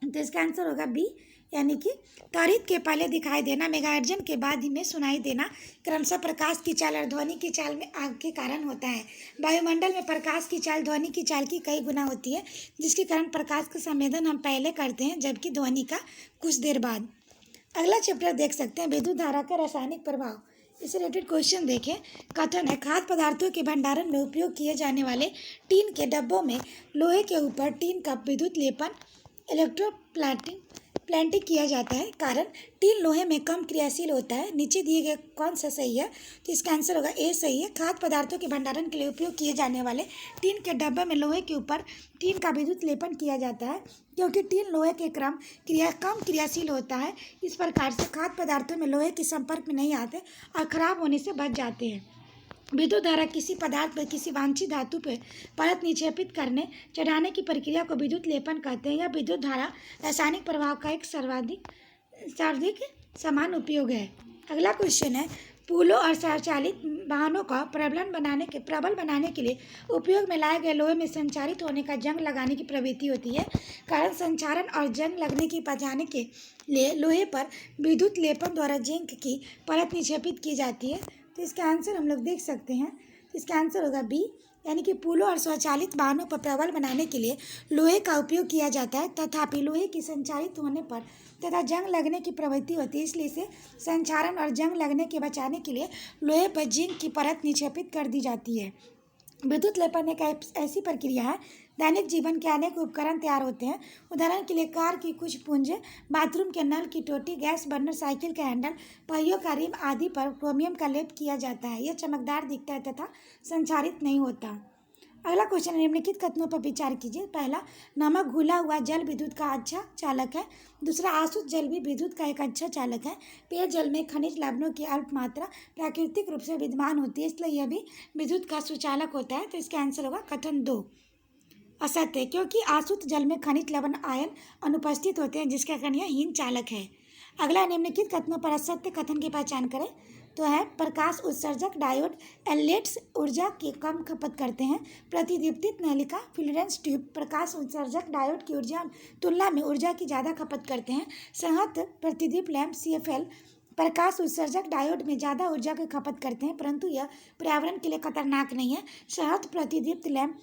तो इसका आंसर होगा बी, यानी कि त्वरित के पहले दिखाई देना, मेघगर्जन के बाद ही में सुनाई देना क्रमशः प्रकाश की चाल और ध्वनि की चाल में आग के कारण होता है। वायुमंडल में प्रकाश की चाल ध्वनि की चाल की कई गुना होती है, जिसके कारण प्रकाश का संवेदन हम पहले करते हैं जबकि ध्वनि का कुछ देर बाद। अगला चैप्टर देख सकते हैं विद्युत धारा का रासायनिक प्रभाव। इससे रिलेटेड क्वेश्चन देखें। कथन है, खाद्य पदार्थों के भंडारण में उपयोग किए जाने वाले टीन के डब्बों में लोहे के ऊपर टीन का विद्युत लेपन इलेक्ट्रोप्लेटिंग प्लांटिंग किया जाता है। कारण टीन लोहे में कम क्रियाशील होता है। नीचे दिए गए कौन सा सही है? तो इसका आंसर होगा ए सही है। खाद्य पदार्थों के भंडारण के लिए उपयोग किए जाने वाले टीन के डब्बे में लोहे के ऊपर टीन का विद्युत लेपन किया जाता है, क्योंकि टीन लोहे के कम क्रियाशील होता है। इस प्रकार से खाद्य पदार्थों में लोहे के संपर्क में नहीं आते और खराब होने से बच जाते हैं। विद्युत धारा किसी पदार्थ पर किसी वांछित धातु पर परत निक्षेपित करने चढ़ाने की प्रक्रिया को विद्युत लेपन कहते हैं। यह विद्युत धारा रासायनिक प्रभाव का एक सर्वाधिक समान उपयोग है। अगला क्वेश्चन है, पुलों और स्वचालित वाहनों का प्रबल बनाने के लिए उपयोग में लाए गए लोहे में संचारित होने का जंग लगाने की प्रवृत्ति होती है। कारण संचारण और जंग लगने की बचाने के लिए लोहे पर विद्युत लेपन द्वारा जिंक की परत निक्षेपित की जाती है। तो इसका आंसर हम लोग देख सकते हैं। तो इसका आंसर होगा बी, यानी कि पुलों और स्वचालित वाहनों पर प्रबल बनाने के लिए लोहे का उपयोग किया जाता है। तथापि लोहे की संचारित होने पर तथा जंग लगने की प्रवृत्ति होती है, इसलिए इसे संचारण और जंग लगने के बचाने के लिए लोहे पर जिंक की परत निक्षेपित कर दी जाती है। विद्युत लेपन एक ऐसी प्रक्रिया है, दैनिक जीवन के अनेक उपकरण तैयार होते हैं। उदाहरण के लिए कार की कुछ पुंज, बाथरूम के नल की टोटी, गैस बर्नर, साइकिल का हैंडल, पहियों का रिम आदि पर क्रोमियम का लेप किया जाता है। यह चमकदार दिखता है तथा संचारित नहीं होता। अगला क्वेश्चन, निम्नलिखित कथनों पर विचार कीजिए। पहला, नमक घुला हुआ जल विद्युत का अच्छा चालक है। दूसरा, आसुत जल भी विद्युत का एक अच्छा चालक है। पेयजल में खनिज लवणों की अल्प मात्रा प्राकृतिक रूप से विद्यमान होती है, इसलिए यह भी विद्युत का सुचालक होता है। तो इसका आंसर होगा कथन 2 असत्य है, क्योंकि आसुत जल में खनिज लवण आयन अनुपस्थित होते हैं, जिसका कारण यह हीन चालक है। अगला, निम्नलिखित कथनों पर असत्य कथन की पहचान करें। तो है, प्रकाश उत्सर्जक डायोड एलईडीज ऊर्जा की कम खपत करते हैं। प्रतिदीप्तित नलिका फ्लोरेसेंस ट्यूब प्रकाश उत्सर्जक डायोड की ऊर्जा तुलना में ऊर्जा की ज़्यादा खपत करते हैं। संहत प्रतिदीप लैंप CFL प्रकाश उत्सर्जक डायोड में ज़्यादा ऊर्जा की खपत करते हैं, परंतु यह पर्यावरण के लिए खतरनाक नहीं है। संहत प्रतिदीप्त लैंप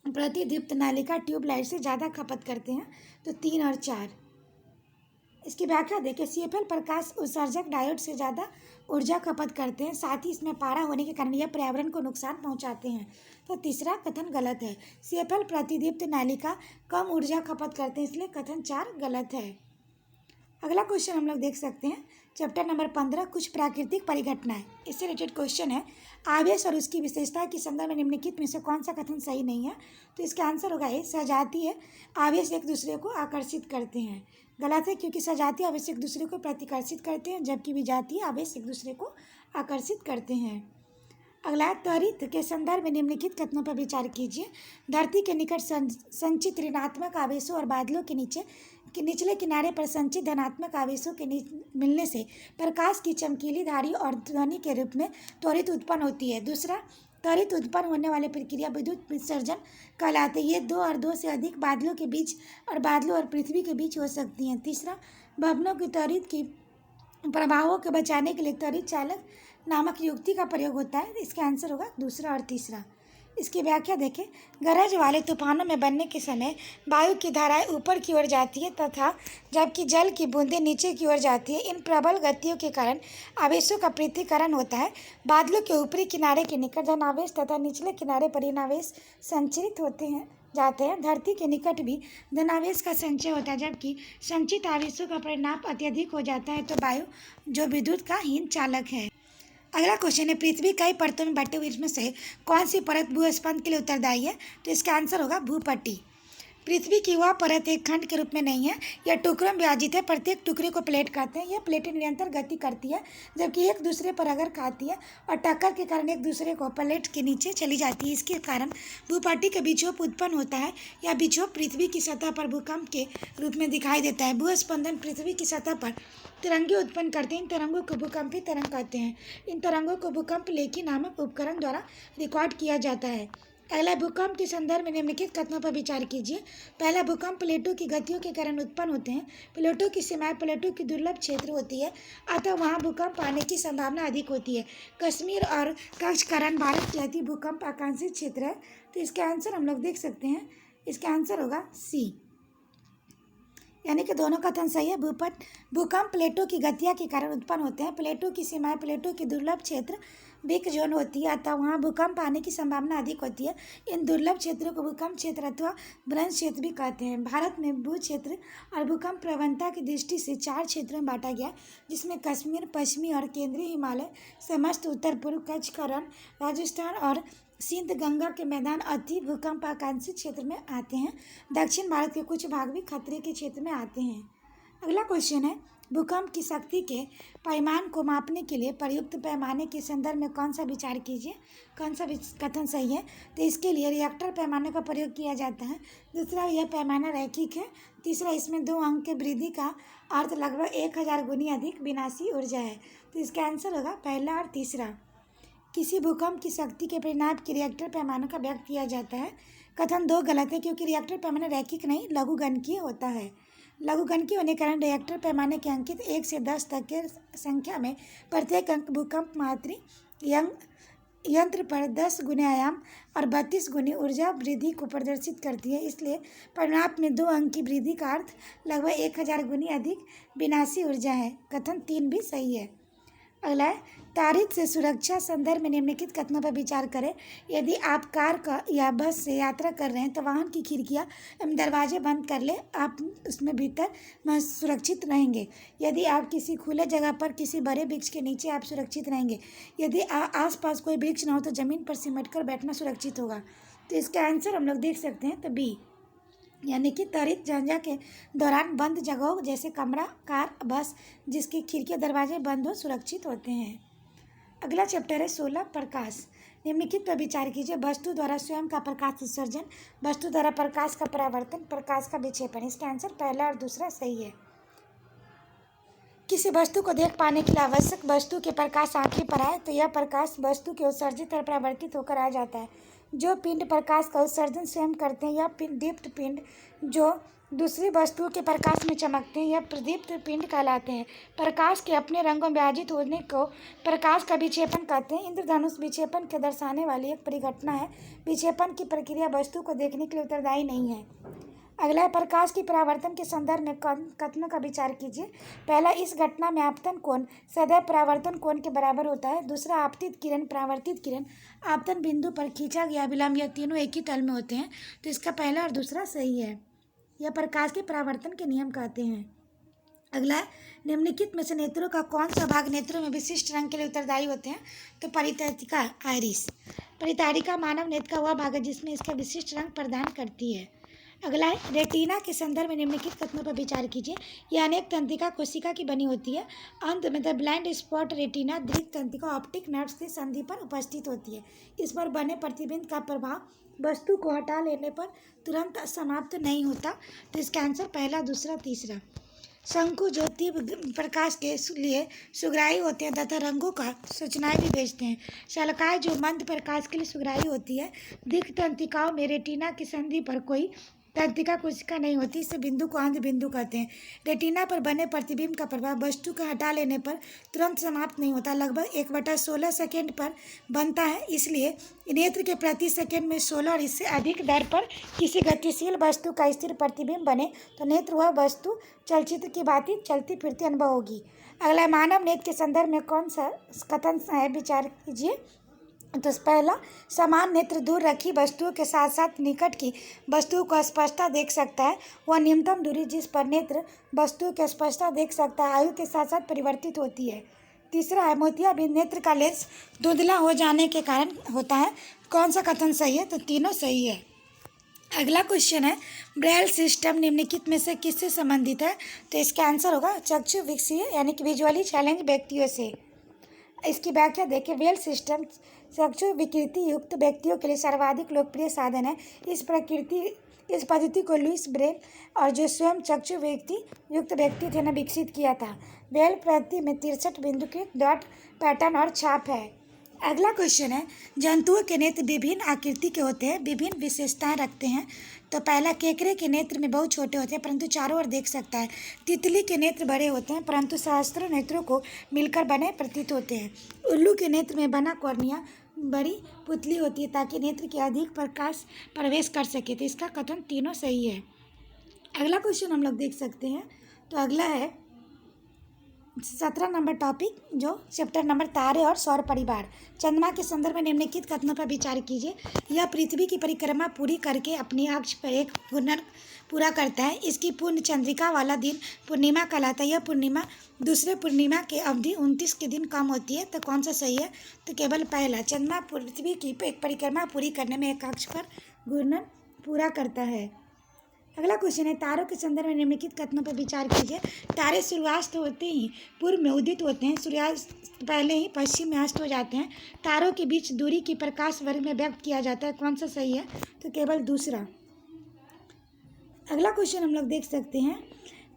प्रतिदीप्त नलिका ट्यूबलाइट से ज़्यादा खपत करते हैं। तो 3 और 4। इसकी व्याख्या देखिए। CFL प्रकाश उत्सर्जक डायोड से ज़्यादा ऊर्जा खपत करते हैं, साथ ही इसमें पारा होने के कारण यह पर्यावरण को नुकसान पहुंचाते हैं। तो तीसरा कथन गलत है। CFL प्रतिदीप्त नालिका कम ऊर्जा खपत करते हैं, इसलिए कथन 4 गलत है। अगला क्वेश्चन हम लोग देख सकते हैं, चैप्टर नंबर 15, कुछ प्राकृतिक परिघटनाएं। इससे रिलेटेड क्वेश्चन है, आवेश और उसकी विशेषता के संदर्भ में निम्नलिखित में से कौन सा कथन सही नहीं है? तो इसका आंसर होगा ए, सजातीय आवेश एक दूसरे को आकर्षित करते हैं। गलत है, क्योंकि सजातीय आवेश एक दूसरे को प्रतिकर्षित करते हैं, जबकि विजातीय आवेश एक दूसरे को आकर्षित करते हैं। अगला, त्वरित के संदर्भ में निम्नलिखित कथनों पर विचार कीजिए। धरती के निकट संचित ऋणात्मक आवेशों और बादलों के निचले किनारे पर संचित धनात्मक आवेशों के मिलने से प्रकाश की चमकीली धारी और ध्वनि के रूप में त्वरित उत्पन्न होती है। दूसरा, त्वरित उत्पन्न होने वाली प्रक्रिया विद्युत विसर्जन कहलाती है। ये 2 और 2 से अधिक बादलों के बीच और बादलों और पृथ्वी के बीच हो सकती हैं। तीसरा, भवनों की त्वरित की प्रभावों के बचाने के लिए त्वरित चालक नामक युक्ति का प्रयोग होता है। इसका आंसर होगा दूसरा और तीसरा। इसकी व्याख्या देखें। गरज वाले तूफानों में बनने के समय वायु की धाराएं ऊपर की ओर जाती है तथा जबकि जल की बूंदें नीचे की ओर जाती है। इन प्रबल गतियों के कारण आवेशों का पृथक्करण होता है। बादलों के ऊपरी किनारे के निकट धनावेश तथा निचले किनारे पर ऋणावेश संचरित जाते हैं। धरती के निकट भी धनावेश का संचय होता है, जबकि संचित आवेशों का परिणाम अत्यधिक हो जाता है। तो वायु जो विद्युत का हीन चालक है। अगला क्वेश्चन है, पृथ्वी कई परतों में बटे हुए इसमें से कौन सी परत भूस्पंद के लिए उत्तरदायी है? तो इसका आंसर होगा भूपट्टी। पृथ्वी की वह परत एक खंड के रूप में नहीं है, यह टुकड़ों में विभाजित है। प्रत्येक टुकड़े को प्लेट कहते हैं। यह प्लेटें निरंतर गति करती है, जबकि एक दूसरे पर अगर खाती है और टक्कर के कारण एक दूसरे को प्लेट के नीचे चली जाती है। इसके कारण भूपट्टी का विक्षोभ उत्पन्न होता है। यह विक्षोभ पृथ्वी की सतह पर भूकंप के रूप में दिखाई देता है। भूस्पंदन पृथ्वी की सतह पर तरंगे उत्पन्न करते हैं। इन तरंगों को भूकंपी तरंग कहते हैं। इन तरंगों को भूकंप लेखी नामक उपकरण द्वारा रिकॉर्ड किया जाता है। अगला, भूकंप के संदर्भ में निम्नलिखित कथनों पर विचार कीजिए। पहला, भूकंप प्लेटों की गतियों के कारण उत्पन्न होते हैं। प्लेटों की सीमाएं प्लेटों की दुर्लभ क्षेत्र होती है, अतः वहां भूकंप आने की संभावना अधिक होती है। कश्मीर और कच्छकरण भारत की अति भूकंप आकांक्षित क्षेत्र है। तो इसका आंसर हम लोग देख सकते हैं। इसका आंसर होगा सी, यानी कि दोनों कथन सही है। भूकंप प्लेटों की गतियाँ के कारण उत्पन्न होते हैं। प्लेटों की सीमाएं प्लेटों की दुर्लभ क्षेत्र वीक जोन होती है अतः वहाँ भूकंप आने की संभावना अधिक होती है। इन दुर्लभ क्षेत्रों को भूकंप क्षेत्र अथवा भ्रंश क्षेत्र भी कहते हैं। भारत में भू क्षेत्र और भूकंप प्रवणता की दृष्टि से 4 क्षेत्रों में बांटा गया, जिसमें कश्मीर, पश्चिमी और केंद्रीय हिमालय, समस्त उत्तर पूर्व, कच्छ का रण, राजस्थान और सिंध, गंगा के मैदान अति भूकंप आकांक्षी क्षेत्र में आते हैं। दक्षिण भारत के कुछ भाग भी खतरे के क्षेत्र में आते हैं। अगला क्वेश्चन है, भूकंप की शक्ति के परिमाण को मापने के लिए प्रयुक्त पैमाने के संदर्भ में कौन सा विचार कीजिए, कौन सा कथन सही है। तो इसके लिए रिएक्टर पैमाने का प्रयोग किया जाता है। दूसरा, यह पैमाना रैखिक है। तीसरा, इसमें 2 अंक के वृद्धि का अर्थ लगभग 1000 गुनी अधिक विनाशी ऊर्जा है। तो इसका आंसर होगा पहला और तीसरा। किसी भूकंप की शक्ति के परिणाम के रिएक्टर पैमाने का व्यक्त किया जाता है। कथन 2 गलत है, क्योंकि रिएक्टर पैमाना रैखिक नहीं लघुगणकीय होता है। लघुगणकीय होने के कारण रिएक्टर पैमाने के अंकित 1 से 10 तक के संख्या में प्रत्येक अंक भूकंप मात्री यंत्र पर 10 गुने आयाम और 32 गुनी ऊर्जा वृद्धि को प्रदर्शित करती है। इसलिए परिणाम में 2 अंक की वृद्धि का अर्थ लगभग 1000 गुनी अधिक विनाशी ऊर्जा है। कथन 3 भी सही है। अगला है, तारीख से सुरक्षा संदर्भ में निम्नलिखित कथनों पर विचार करें। यदि आप कार का या बस से यात्रा कर रहे हैं तो वाहन की खिड़कियां एवं दरवाजे बंद कर ले, आप उसमें भीतर सुरक्षित रहेंगे। यदि आप किसी खुले जगह पर किसी बड़े वृक्ष के नीचे, आप सुरक्षित रहेंगे। यदि आसपास कोई वृक्ष ना हो तो ज़मीन पर सिमट कर बैठना सुरक्षित होगा। तो इसका आंसर हम लोग देख सकते हैं तो बी, यानी कि त्वरित झंझा के दौरान बंद जगहों जैसे कमरा, कार, बस जिसकी खिड़की दरवाजे बंद हो सुरक्षित होते हैं। अगला चैप्टर है 16 प्रकाश। निम्नलिखित पर विचार कीजिए। वस्तु द्वारा स्वयं का प्रकाश उत्सर्जन, वस्तु द्वारा प्रकाश का परावर्तन, प्रकाश का विक्षेपण। इसका आंसर पहला और दूसरा सही है। किसी वस्तु को देख पाने के लिए आवश्यक वस्तु के प्रकाश आंखें पर आए तो यह प्रकाश वस्तु के उत्सर्जित और परावर्तित होकर आ जाता है। जो पिंड प्रकाश का उत्सर्जन स्वयं करते हैं, यह दीप्त पिंड जो दूसरी वस्तुओं के प्रकाश में चमकते हैं, यह प्रदीप्त पिंड कहलाते हैं। प्रकाश के अपने रंगों में विभाजित होने को प्रकाश का विक्षेपण कहते हैं। इंद्रधनुष विक्षेपण के दर्शाने वाली एक परिघटना है। विक्षेपण की प्रक्रिया वस्तु को देखने के लिए उत्तरदायी नहीं है। अगला है, प्रकाश की परावर्तन के संदर्भ में कथनों का विचार कीजिए। पहला, इस घटना में आपतन कोण सदैव परावर्तन कोण के बराबर होता है। दूसरा, आपतित किरण, परावर्तित किरण, आपतन बिंदु पर खींचा गया विलंब, यह तीनों एक ही तल में होते हैं। तो इसका पहला और दूसरा सही है। यह प्रकाश के परावर्तन के नियम कहते हैं। अगला है, निम्नलिखित में से नेत्रों का कौन सा भाग नेत्रों में विशिष्ट रंग के लिए उत्तरदायी होते हैं। तो परितारिका, आइरिस। परितारिका मानव नेत्र का वह भाग है जिसमें इसका विशिष्ट रंग प्रदान करती है। अगला है, रेटिना के संदर्भ में निम्नलिखित कथनों पर विचार कीजिए। यह अनेक तंत्रिका कोशिका की बनी होती है। अंत में द ब्लाइंड स्पॉट रेटिना दीर्घ तंत्रिका ऑप्टिक नर्व से संधि पर उपस्थित होती है। इस पर बने प्रतिबिंब का प्रभाव वस्तु को हटा लेने पर तुरंत समाप्त नहीं होता। तो इसका आंसर पहला, दूसरा, तीसरा। शंकु जो तीव्र प्रकाश के लिए सुग्राही होते हैं तथा रंगों का सूचनाएं भी भेजते हैं। शलाकाएं जो मंद प्रकाश के लिए सुग्राही होती है। दीर्घ तंत्रिकाओं में रेटिना की संधि पर कोई तंत्रिका कोशिका नहीं होती। इस बिंदु को अंध बिंदु कहते हैं। रेटिना पर बने प्रतिबिंब का प्रभाव वस्तु को हटा लेने पर तुरंत समाप्त नहीं होता, लगभग 1/16 सेकेंड पर बनता है। इसलिए नेत्र के प्रति सेकेंड में 16 और इससे अधिक दर पर किसी गतिशील वस्तु का स्थिर प्रतिबिंब बने तो नेत्र वह वस्तु चलचित्र की भांति चलती फिरती अनुभव होगी। अगला, मानव नेत्र के संदर्भ में कौन सा कथन है, विचार कीजिए। तो पहला, समान नेत्र दूर रखी वस्तुओं के साथ साथ निकट की वस्तुओं को स्पष्टता देख सकता है। वह न्यूनतम दूरी जिस पर नेत्र वस्तुओं की स्पष्टता देख सकता है आयु के साथ साथ परिवर्तित होती है। तीसरा है, मोतियाबिंद नेत्र का लेंस धुंधला हो जाने के कारण होता है। कौन सा कथन सही है। तो तीनों सही है। अगला क्वेश्चन है, ब्रेल सिस्टम निम्नलिखित में से किससे संबंधित है। तो इसका आंसर होगा चक्षु विकसीय यानी कि विजुअली चैलेंज व्यक्तियों से। इसकी व्याख्या देखिए। ब्रेल सिस्टम चक्षु विकृति युक्त व्यक्तियों के लिए सर्वाधिक लोकप्रिय साधन है। इस पद्धति को लुईस ब्रेल और जो स्वयं चक्षु युक्त व्यक्ति थे ने विकसित किया था। ब्रेल पद्धति में 63 बिंदुकृत डॉट पैटर्न और छाप है। अगला क्वेश्चन है, जंतुओं के नेत्र विभिन्न आकृति के होते हैं, विभिन्न विशेषताएं रखते हैं। तो पहला, केकड़े के नेत्र में बहुत छोटे होते हैं परंतु चारों ओर देख सकता है। तितली के नेत्र बड़े होते हैं परंतु सहस्त्रों नेत्रों को मिलकर बने प्रतीत होते हैं। उल्लू के नेत्र में बना कॉर्निया बड़ी पुतली होती है ताकि नेत्र के अधिक प्रकाश प्रवेश कर सके। तो इसका कथन तीनों सही है। अगला क्वेश्चन हम लोग देख सकते हैं। तो अगला है, 17 नंबर टॉपिक जो चैप्टर नंबर तारे और सौर परिवार। चंद्रमा के संदर्भ में निम्नलिखित कथनों पर विचार कीजिए। यह पृथ्वी की परिक्रमा पूरी करके अपने अक्ष पर एक पुनर पूरा करता है। इसकी पूर्ण चंद्रिका वाला दिन पूर्णिमा कहलाता है। यह पूर्णिमा दूसरे पूर्णिमा के अवधि 29 के दिन कम होती है। तो कौन सा सही है? तो केवल पहला। चंद्रमा पृथ्वी की एक परिक्रमा पूरी करने में एक अक्ष पर घूर्णन पूरा करता है। अगला क्वेश्चन है, तारों के संदर्भ में निम्नलिखित कथनों पर विचार कीजिए। तारे सूर्यास्त होते ही पूर्व में उदित होते हैं, सूर्यास्त पहले ही पश्चिम में अस्त हो जाते हैं। तारों के बीच दूरी की प्रकाश वर्ग में व्यक्त किया जाता है। कौन सा सही है? तो केवल दूसरा। अगला क्वेश्चन हम लोग देख सकते हैं,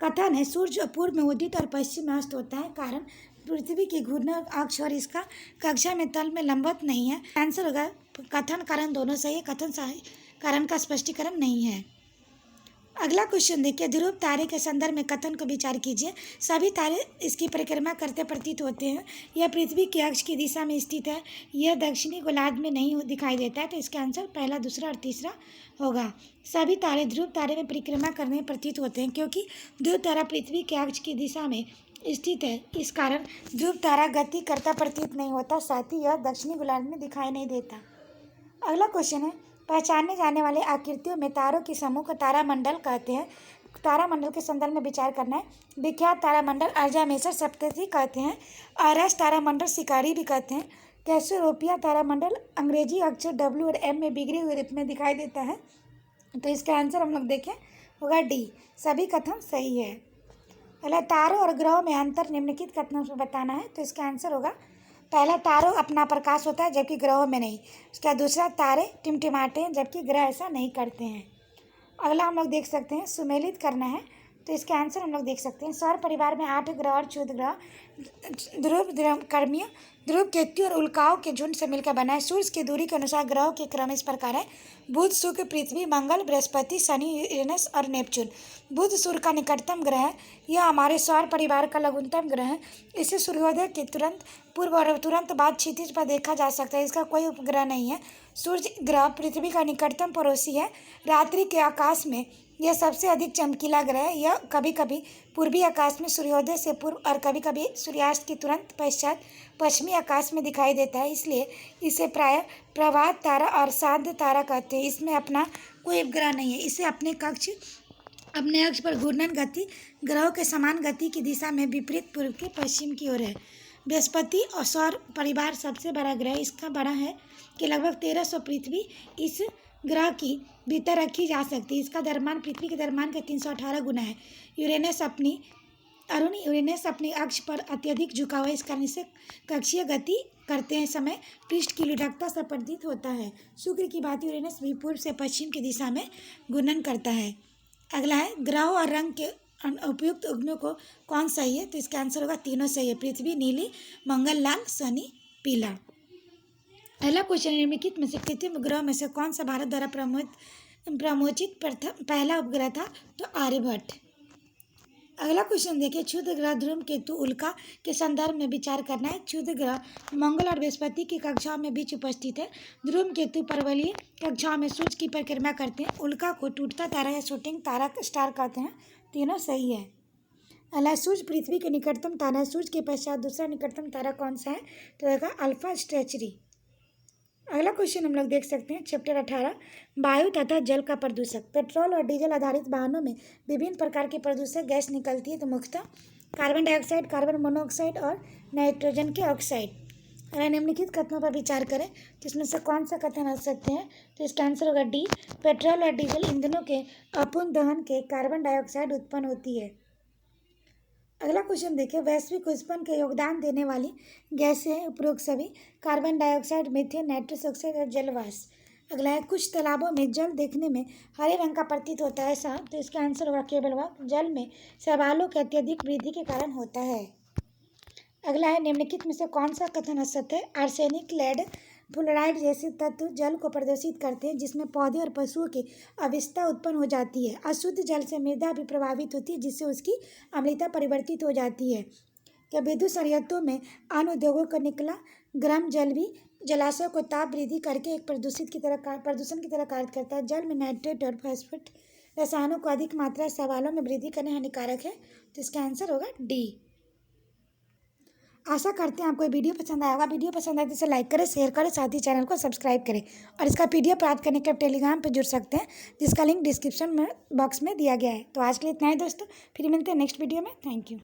कथन है सूर्य पूर्व में उदित और पश्चिम में अस्त होता है, कारण पृथ्वी की घूर्णन अक्ष और इसका कक्षा में तल में लंबवत नहीं है। आंसर होगा कथन कारण दोनों सही है। कथन कारण का स्पष्टीकरण नहीं है। अगला क्वेश्चन देखिए, ध्रुव तारे के संदर्भ में कथन को विचार कीजिए। सभी तारे इसकी परिक्रमा करते प्रतीत होते हैं। यह पृथ्वी के अक्ष की दिशा में स्थित है। यह दक्षिणी गोलार्ध में नहीं दिखाई देता है। तो इसका आंसर पहला, दूसरा और तीसरा होगा। सभी तारे ध्रुव तारे में परिक्रमा करने प्रतीत होते हैं, क्योंकि ध्रुव तारा पृथ्वी के अक्ष की दिशा में स्थित है। इस कारण ध्रुव तारा गति करता प्रतीत नहीं होता, साथ ही यह दक्षिणी गोलार्ध में दिखाई नहीं देता। अगला क्वेश्चन है, पहचाने जाने वाले आकृतियों में तारों के समूह को तारामंडल कहते हैं। तारामंडल के संदर्भ में विचार करना है। विख्यात तारामंडल अर्जामेसर सप्तर्षि कहते हैं। आरएस तारामंडल शिकारी भी कहते हैं। कैसियोपेया तारामंडल अंग्रेजी अक्षर W और M में बिगड़े हुए रूप में दिखाई देता है। तो इसका आंसर हम लोग देखें होगा D, सभी कथन सही है। अगला, तारों और ग्रहों में अंतर निम्नलिखित कथनों से बताना है। तो इसका आंसर होगा पहला, तारों अपना प्रकाश होता है जबकि ग्रहों में नहीं। उसका दूसरा, तारे टिमटिमाते हैं जबकि ग्रह ऐसा नहीं करते हैं। अगला हम लोग देख सकते हैं, सुमेलित करना है। तो इसके आंसर हम लोग देख सकते हैं, सौर परिवार में 8 ग्रह और क्षुद्र ग्रह ध्रुव कर्मीय ध्रुव केतु और उल्काओं के झुंड से मिलकर बना है। सूर्य की दूरी के अनुसार ग्रहों के क्रम इस प्रकार है: बुध, शुक्र, पृथ्वी, मंगल, बृहस्पति, शनि, यूरेनस और नेपच्यून। बुध सूर्य का निकटतम ग्रह है। यह हमारे सौर परिवार का लघुतम ग्रह है। इसे सूर्योदय के तुरंत पूर्व और तुरंत बाद क्षितिज पर देखा जा सकता है। इसका कोई उपग्रह नहीं है। सूर्य ग्रह पृथ्वी का निकटतम पड़ोसी है। रात्रि के आकाश में यह सबसे अधिक चमकीला ग्रह है। यह कभी कभी पूर्वी आकाश में सूर्योदय से पूर्व और कभी कभी सूर्यास्त के तुरंत पश्चात पश्चिमी आकाश में दिखाई देता है, इसलिए इसे प्रायः प्रभात तारा और साध्य तारा कहते हैं। इसमें अपना कोई उपग्रह नहीं है। इसे अपने अक्ष पर घूर्णन गति ग्रहों के समान गति की दिशा में विपरीत पूर्व के पश्चिम की ओर है। बृहस्पति और सौर परिवार सबसे बड़ा ग्रह। इसका बड़ा है कि लगभग 1300 पृथ्वी इस ग्रह की भीतर रखी जा सकती है। इसका द्रव्यमान पृथ्वी के द्रव्यमान का 318 गुना है। यूरेनस अपनी अक्ष पर अत्यधिक झुका हुआ है। इस कारण इसे कक्षीय गति करते हैं समय पृष्ठ की लुढ़कता से प्रतीत होता है। शुक्र की भांति यूरेनस भी पूर्व से पश्चिम की दिशा में घूर्णन करता है। अगला है, ग्रहों और रंग के उपयुक्त उग्नों को कौन सही है? तो इसका आंसर होगा तीनों सही है। पृथ्वी नीली, मंगल लाल, शनि पीला। अगला क्वेश्चन, निम्नलिखित में से कृत्रिम उपग्रह में से कौन सा भारत द्वारा प्रमोचित पहला उपग्रह था? तो आर्यभट्ट। अगला क्वेश्चन देखिए, क्षुद्र ग्रह ध्रुव केतु उल्का के संदर्भ में विचार करना है। क्षुद्र ग्रह मंगल और बृहस्पति की कक्षाओं में बीच उपस्थित है। ध्रुव केतु पर्वतीय कक्षाओं में सूर्य की परिक्रमा करते हैं। उल्का को टूटता तारा या शूटिंग तारा स्टार कहते हैं। तीनों सही है। अगला, सूर्य पृथ्वी के निकटतम तारा है। सूर्य के पश्चात दूसरा निकटतम तारा कौन सा है? तो होगा अल्फा स्ट्रेचरी। अगला क्वेश्चन हम लोग देख सकते हैं, चैप्टर 18, वायु तथा जल का प्रदूषक। पेट्रोल और डीजल आधारित वाहनों में विभिन्न प्रकार की प्रदूषक गैस निकलती है। तो मुख्यतः कार्बन डाइऑक्साइड, कार्बन मोनोऑक्साइड और नाइट्रोजन के ऑक्साइड। अगर निम्नलिखित कथनों पर विचार करें तो इसमें से कौन सा कथन आ सकते हैं? तो इसका आंसर होगा D, पेट्रोल और डीजल ईंधनों के अपूर्ण दहन के कार्बन डाइऑक्साइड उत्पन्न होती है। अगला क्वेश्चन देखिए, वैश्विक उष्णन के योगदान देने वाली गैसें हैं उपरोक्त सभी: carbon dioxide, methane, nitrous oxide और जलवाष्प। अगला है, कुछ तालाबों में जल देखने में हरे रंग का प्रतीत होता है ऐसा। तो इसका आंसर होगा केवल वह जल में शैवालों की अत्यधिक वृद्धि के कारण होता है। अगला है, निम्नलिखित में से कौन सा कथन असत्य है? आर्सेनिक, लेड, फ्लोराइड जैसे तत्व जल को प्रदूषित करते हैं, जिसमें पौधे और पशुओं की अविषता उत्पन्न हो जाती है। अशुद्ध जल से मृदा भी प्रभावित होती है, जिससे उसकी अम्लता परिवर्तित हो जाती है। क्या विद्युत संयंत्रों में अन्य उद्योगों का निकला गर्म जल भी जलाशयों को ताप वृद्धि करके एक प्रदूषण की तरह कार्य करता है। जल में नाइट्रेट और फॉस्फेट रसायनों को अधिक मात्रा शैवालों में वृद्धि करने हानिकारक है। तो इसका आंसर होगा D। आशा करते हैं आपको ये वीडियो पसंद आया होगा। वीडियो पसंद आए तो इसे लाइक करें, शेयर करें, साथ ही चैनल को सब्सक्राइब करें। और इसका PDF प्राप्त करने के आप टेलीग्राम पर जुड़ सकते हैं, जिसका लिंक डिस्क्रिप्शन में बॉक्स में दिया गया है। तो आज के लिए इतना ही दोस्तों, फिर मिलते हैं नेक्स्ट वीडियो में। Thank you.